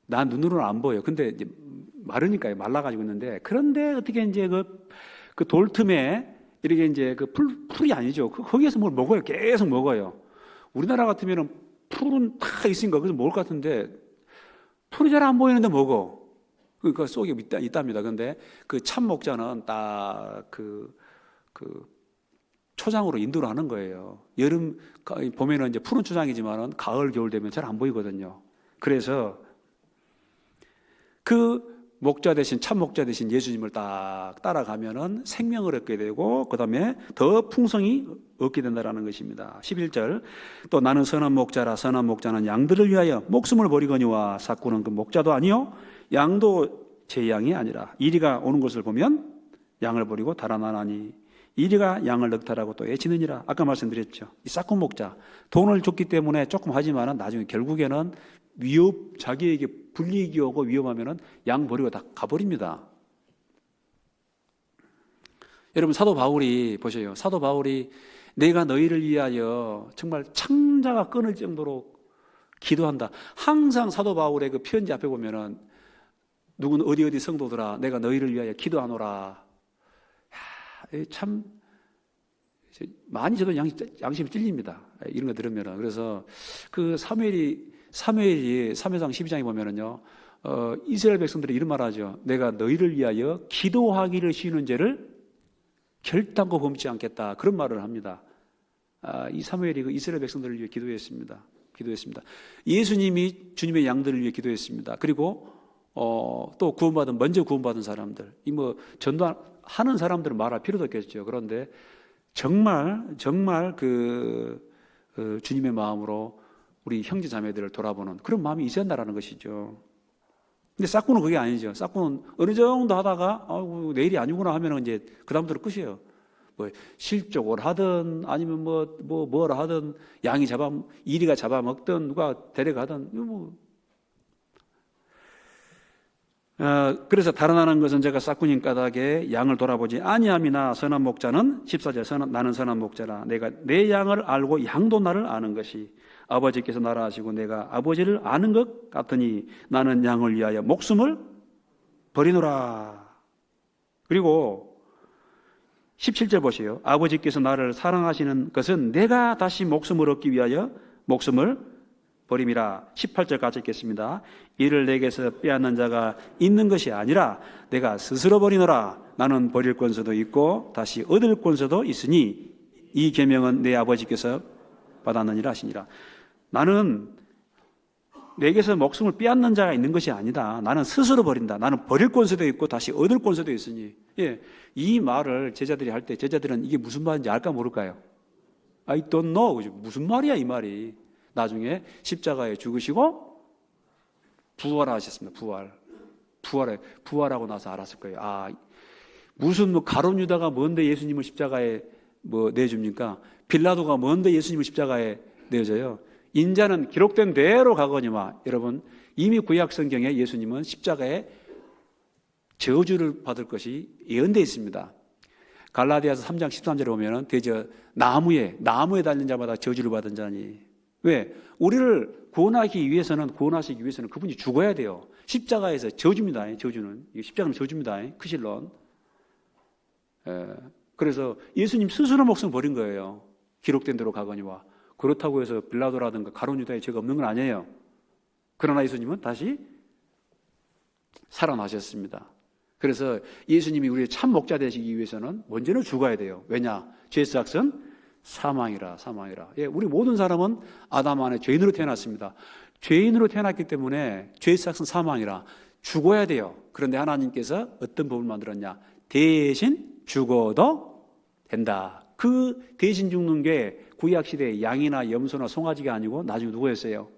A: 난 눈으로는 안 보여. 근데 이제 마르니까요. 말라가지고 있는데 그런데 어떻게 이제 그 돌틈에 이렇게 이제 그 풀이 아니죠. 거기에서 뭘 먹어요. 계속 먹어요. 우리나라 같으면은 풀은 다 있으니까 그래서 먹을 것 같은데 풀이 잘 안 보이는데 먹어. 그러니까 속에 있답니다. 그런데 그 참목자는 딱 그 초장으로 인도를 하는 거예요. 봄에는 이제 푸른 초장이지만은 가을, 겨울 되면 잘 안 보이거든요. 그래서 그 참목자 대신 예수님을 딱 따라가면은 생명을 얻게 되고, 그 다음에 더 풍성히 얻게 된다라는 것입니다. 11절. 또 나는 선한 목자라. 선한 목자는 양들을 위하여 목숨을 버리거니와 삭구는 그 목자도 아니요 양도 제 양이 아니라. 이리가 오는 것을 보면 양을 버리고 달아나나니 이리가 양을 넉탈하고 또 애치느니라. 아까 말씀드렸죠. 이 삭구 목자, 돈을 줬기 때문에 조금 하지만은 나중에 결국에는 자기에게 불이익이 오고 위험하면은 양 버리고 다 가버립니다. 여러분, 사도 바울이 보세요. 사도 바울이 내가 너희를 위하여 정말 창자가 끊을 정도로 기도한다. 항상 사도 바울의 그 편지 앞에 보면은 누구는 어디 성도들아 내가 너희를 위하여 기도하노라. 참 많이 저도 양심이 찔립니다. 이런 거 들으면은. 그래서 그 사무엘이 사무엘상 12장에 보면은요, 이스라엘 백성들이 이런 말 하죠. 내가 너희를 위하여 기도하기를 쉬는 죄를 결단코 범치 않겠다. 그런 말을 합니다. 이 사무엘이 그 이스라엘 백성들을 위해 기도했습니다. 예수님이 주님의 양들을 위해 기도했습니다. 그리고 또 먼저 구원받은 사람들, 전도하는 사람들은 말할 필요도 없겠죠. 그런데 정말 주님의 마음으로 우리 형제 자매들을 돌아보는 그런 마음이 있어야 한다는 것이죠. 근데 싹구는 그게 아니죠. 싹구는 어느 정도 하다가 내일이 아니구나 하면은 이제 그 다음부터는 끝이에요. 뭐 실족을 하든 아니면 뭐라 하든 이리가 잡아먹든 누가 데려가든 그래서 달아나는 것은 제가 싹군인 까닭에 양을 돌아보지 아니함이나 선한 목자는 14절 나는 선한 목자라 내가 내 양을 알고 양도 나를 아는 것이 아버지께서 나를 아시고 내가 아버지를 아는 것 같으니 나는 양을 위하여 목숨을 버리노라. 그리고 17절 보세요. 아버지께서 나를 사랑하시는 것은 내가 다시 목숨을 얻기 위하여 목숨을 버림이라. 18절 같이 읽겠습니다. 이를 내게서 빼앗는 자가 있는 것이 아니라 내가 스스로 버리노라. 나는 버릴 권세도 있고 다시 얻을 권세도 있으니 이 계명은 내 아버지께서 받았느니라 하시니라. 나는 내게서 목숨을 빼앗는 자가 있는 것이 아니다. 나는 스스로 버린다. 나는 버릴 권세도 있고 다시 얻을 권세도 있으니. 예, 이 말을 제자들이 할 때 제자들은 이게 무슨 말인지 알까 모를까요? I don't know. 무슨 말이야 이 말이. 나중에 십자가에 죽으시고 부활하셨습니다. 부활하고 나서 알았을 거예요. 무슨 가룟 유다가 뭔데 예수님을 십자가에 내줍니까? 빌라도가 뭔데 예수님을 십자가에 내줘요? 인자는 기록된 대로 가거니와. 여러분, 이미 구약 성경에 예수님은 십자가에 저주를 받을 것이 예언되어 있습니다. 갈라디아서 3장 13절에 보면은 대저 나무에 달린 자마다 저주를 받은 자니. 왜? 우리를 구원하시기 위해서는 그분이 죽어야 돼요. 십자가에서 저주입니다. 저주는. 십자가는 저주입니다. 크실론. 그래서 예수님 스스로 목숨 버린 거예요. 기록된 대로 가거니와. 그렇다고 해서 빌라도라든가 가룟 유다에 죄가 없는 건 아니에요. 그러나 예수님은 다시 살아나셨습니다. 그래서 예수님이 우리의 참 목자 되시기 위해서는 먼저는 죽어야 돼요. 왜냐? 죄의 삭은 사망이라. 예, 우리 모든 사람은 아담 안에 죄인으로 태어났습니다. 죄인으로 태어났기 때문에 죄의 삭은 사망이라. 죽어야 돼요. 그런데 하나님께서 어떤 법을 만들었냐? 대신 죽어도 된다. 그 대신 죽는 게 구약시대의 양이나 염소나 송아지가 아니고 나중에 누구였어요?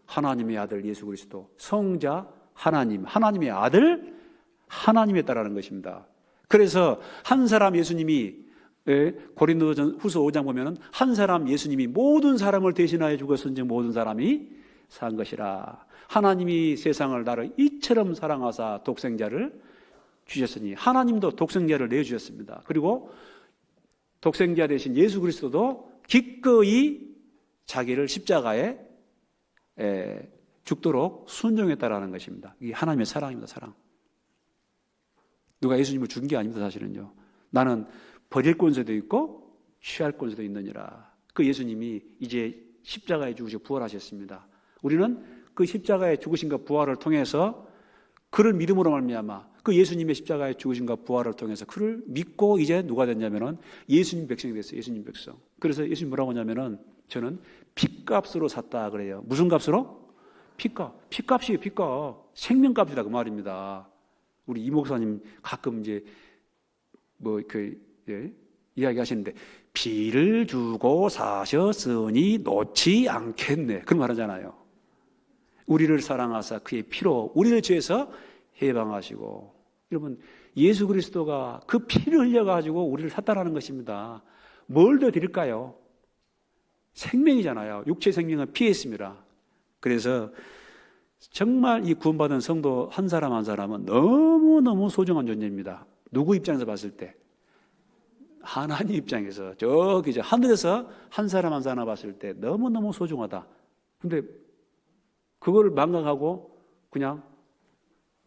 A: 하나님의 아들 예수 그리스도. 성자 하나님의 아들 하나님에 따르는 것입니다. 그래서 한 사람 예수님이 고린도후서 5장 보면은 한 사람 예수님이 모든 사람을 대신하여 죽었은즉 모든 사람이 산 것이라. 하나님이 세상을 나를 이처럼 사랑하사 독생자를 주셨으니 하나님도 독생자를 내주셨습니다. 그리고 독생자 대신 예수 그리스도도 기꺼이 자기를 십자가에 죽도록 순종했다라는 것입니다. 이게 하나님의 사랑입니다. 사랑. 누가 예수님을 죽인 게 아닙니다. 사실은요. 나는 버릴 권세도 있고 취할 권세도 있느니라. 그 예수님이 이제 십자가에 죽으시고 부활하셨습니다. 우리는 그 십자가의 죽으심과 부활을 통해서 그를 믿음으로 말미암아 그 예수님의 십자가의 죽으심과 부활을 통해서 그를 믿고 이제 누가 됐냐면은 예수님 백성이 됐어요. 예수님 백성. 그래서 예수님 뭐라고 하냐면은 저는 핏값으로 샀다 그래요. 무슨 값으로? 핏값이에요. 핏값. 생명값이다 그 말입니다. 우리 이 목사님 가끔 이제 이야기 하시는데 피를 주고 사셨으니 놓지 않겠네. 그런 말 하잖아요. 우리를 사랑하사 그의 피로 우리를 죄에서 해방하시고. 여러분, 예수 그리스도가 그 피를 흘려가지고 우리를 샀다라는 것입니다. 뭘 더 드릴까요? 생명이잖아요. 육체 생명은 피에 있습니다. 그래서 정말 이 구원받은 성도 한 사람 한 사람은 너무너무 소중한 존재입니다. 누구 입장에서 봤을 때? 하나님 입장에서 저기 이제 하늘에서 한 사람 한 사람 봤을 때 너무너무 소중하다. 근데 그걸 망각하고 그냥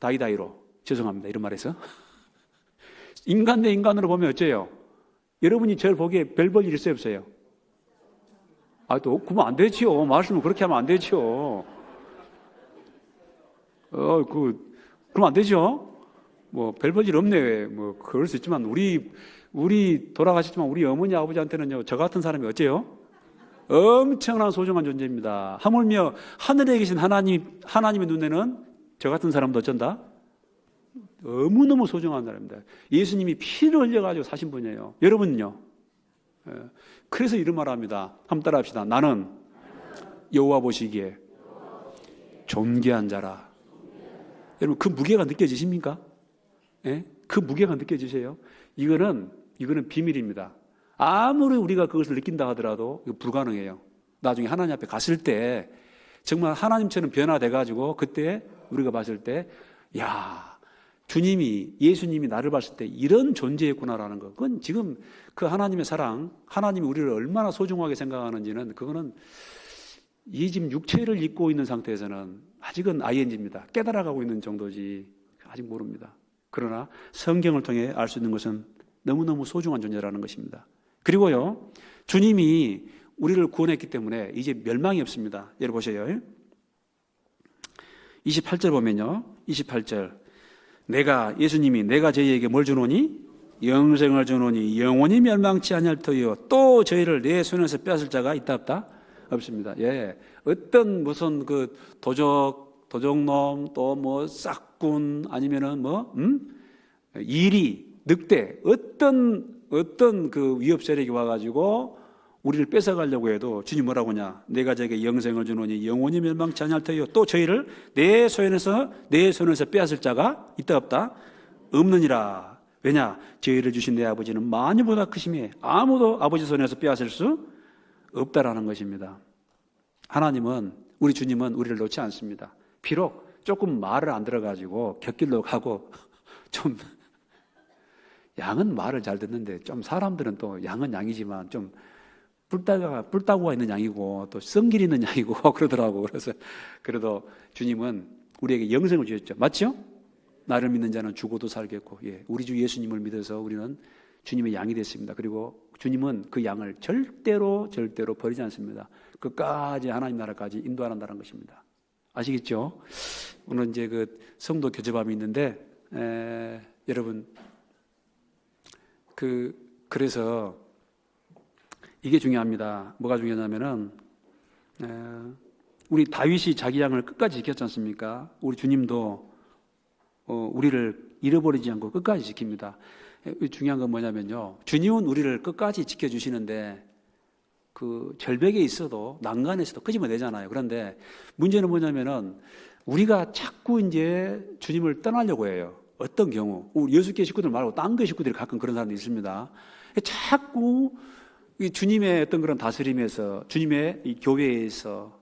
A: 다이다이로 죄송합니다. 이런 말해서 인간 대 인간으로 보면 어째요? 여러분이 저를 보기에 별 볼 일 있어요 없어요? 또 그러면 안 되지요. 말씀을 그렇게 하면 안 되지요. 그러면 안 되죠. 별 볼 일 없네. 그럴 수 있지만 우리 돌아가셨지만 우리 어머니 아버지한테는요 저 같은 사람이 어째요? 엄청난 소중한 존재입니다. 하물며 하늘에 계신 하나님의 눈에는 저 같은 사람도 어쩐다? 너무너무 소중한 사람입니다. 예수님이 피를 흘려가지고 사신 분이에요. 여러분은요? 그래서 이런 말 합니다. 한번 따라 합시다. 나는 여호와 보시기에 존귀한 자라. 여러분 그 무게가 느껴지십니까? 그 무게가 느껴지세요? 이거는 비밀입니다. 아무리 우리가 그것을 느낀다 하더라도 이거 불가능해요. 나중에 하나님 앞에 갔을 때 정말 하나님처럼 변화돼가지고 그때 우리가 봤을 때 야, 주님이, 예수님이 나를 봤을 때 이런 존재였구나라는 것. 그건 지금 그 하나님의 사랑, 하나님이 우리를 얼마나 소중하게 생각하는지는 그거는 이 지금 육체를 입고 있는 상태에서는 아직은 ING입니다. 깨달아가고 있는 정도지 아직 모릅니다. 그러나 성경을 통해 알 수 있는 것은 너무너무 소중한 존재라는 것입니다. 그리고요, 주님이 우리를 구원했기 때문에 이제 멸망이 없습니다. 여러분 보세요. 28절 보면요. 28절. 예수님이 내가 저희에게 뭘 주노니? 영생을 주노니 영원히 멸망치 아니할 터이요. 또 저희를 내 손에서 빼앗을 자가 있다 없다? 없습니다. 예. 어떤 무슨 그 도적놈 또 뭐 싹군 아니면은 이리 늑대 어떤 그 위협 세력이 와가지고 우리를 뺏어가려고 해도 주님 뭐라고 하냐? 내가 저에게 영생을 주노니 영원히 멸망치 아니할 터이요. 또 저희를 내 손에서 빼앗을 자가 있다 없다? 없느니라. 왜냐? 저희를 주신 내 아버지는 만유보다 크심에 아무도 아버지 손에서 빼앗을 수 없다라는 것입니다. 하나님은, 우리 주님은 우리를 놓지 않습니다. 비록 조금 말을 안 들어가지고 곁길로 가고 좀 양은 말을 잘 듣는데 좀 사람들은 또 양은 양이지만 좀 뿔따구가 있는 양이고 또 성길 있는 양이고 그러더라고. 그래서 그래도 주님은 우리에게 영생을 주셨죠. 맞죠? 나를 믿는 자는 죽어도 살겠고, 예, 우리 주 예수님을 믿어서 우리는 주님의 양이 됐습니다. 그리고 주님은 그 양을 절대로 버리지 않습니다. 끝까지 하나님 나라까지 인도한다는 것입니다. 아시겠죠? 오늘 이제 그 성도 교제밤이 있는데 여러분 그래서 이게 중요합니다. 뭐가 중요하냐면은 우리 다윗이 자기 양을 끝까지 지켰지 않습니까? 우리 주님도 우리를 잃어버리지 않고 끝까지 지킵니다. 중요한 건 뭐냐면요, 주님은 우리를 끝까지 지켜주시는데 그 절벽에 있어도 난간에 있어도 끄집어내잖아요. 그런데 문제는 뭐냐면은 우리가 자꾸 이제 주님을 떠나려고 해요. 어떤 경우 우리 6개 식구들 말고 딴 교 식구들이 가끔 그런 사람도 있습니다. 자꾸 이 주님의 어떤 그런 다스림에서, 주님의 이 교회에서,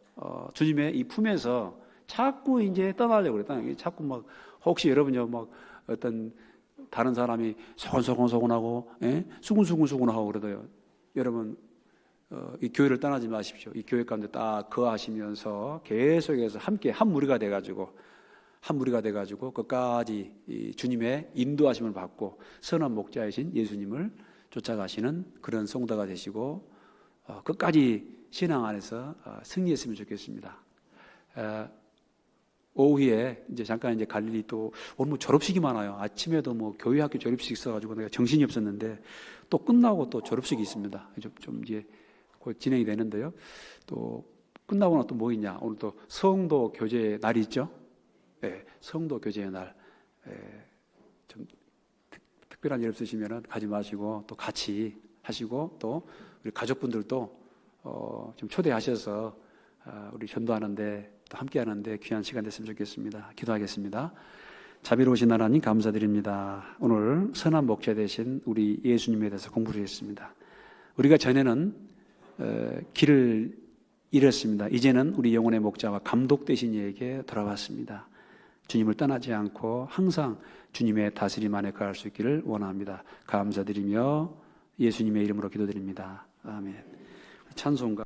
A: 주님의 이 품에서 자꾸 이제 떠나려고 그랬다. 자꾸 막 혹시 여러분요 막 어떤 다른 사람이 소곤소곤하고 수군수군하고 그러더요. 여러분 이 교회를 떠나지 마십시오. 이 교회 가운데 딱 거하시면서 계속해서 함께 한 무리가 돼가지고 끝까지 이 주님의 인도하심을 받고 선한 목자이신 예수님을 쫓아가시는 그런 성도가 되시고 끝까지 신앙 안에서 승리했으면 좋겠습니다. 오후에 이제 잠깐 이제 갈릴리 또 오늘 뭐 졸업식이 많아요. 아침에도 뭐 교회 학교 졸업식 있어가지고 내가 정신이 없었는데 또 끝나고 또 졸업식이 있습니다. 좀 이제 곧 진행이 되는데요. 또 끝나고 또 뭐 있냐? 오늘 또 성도 교제의 날이 있죠. 예, 성도 교제의 날. 좀 특별한 일 없으시면은 가지 마시고 또 같이 하시고 또 우리 가족분들도 좀 초대하셔서 우리 전도하는데 또 함께 하는데 귀한 시간 됐으면 좋겠습니다. 기도하겠습니다. 자비로우신 하나님 감사드립니다. 오늘 선한 목자 되신 우리 예수님에 대해서 공부를 했습니다. 우리가 전에는 길을 잃었습니다. 이제는 우리 영혼의 목자와 감독 되신 이에게 돌아왔습니다. 주님을 떠나지 않고 항상 주님의 다스림 안에 거할 수 있기를 원합니다. 감사드리며 예수님의 이름으로 기도드립니다. 아멘. 찬송가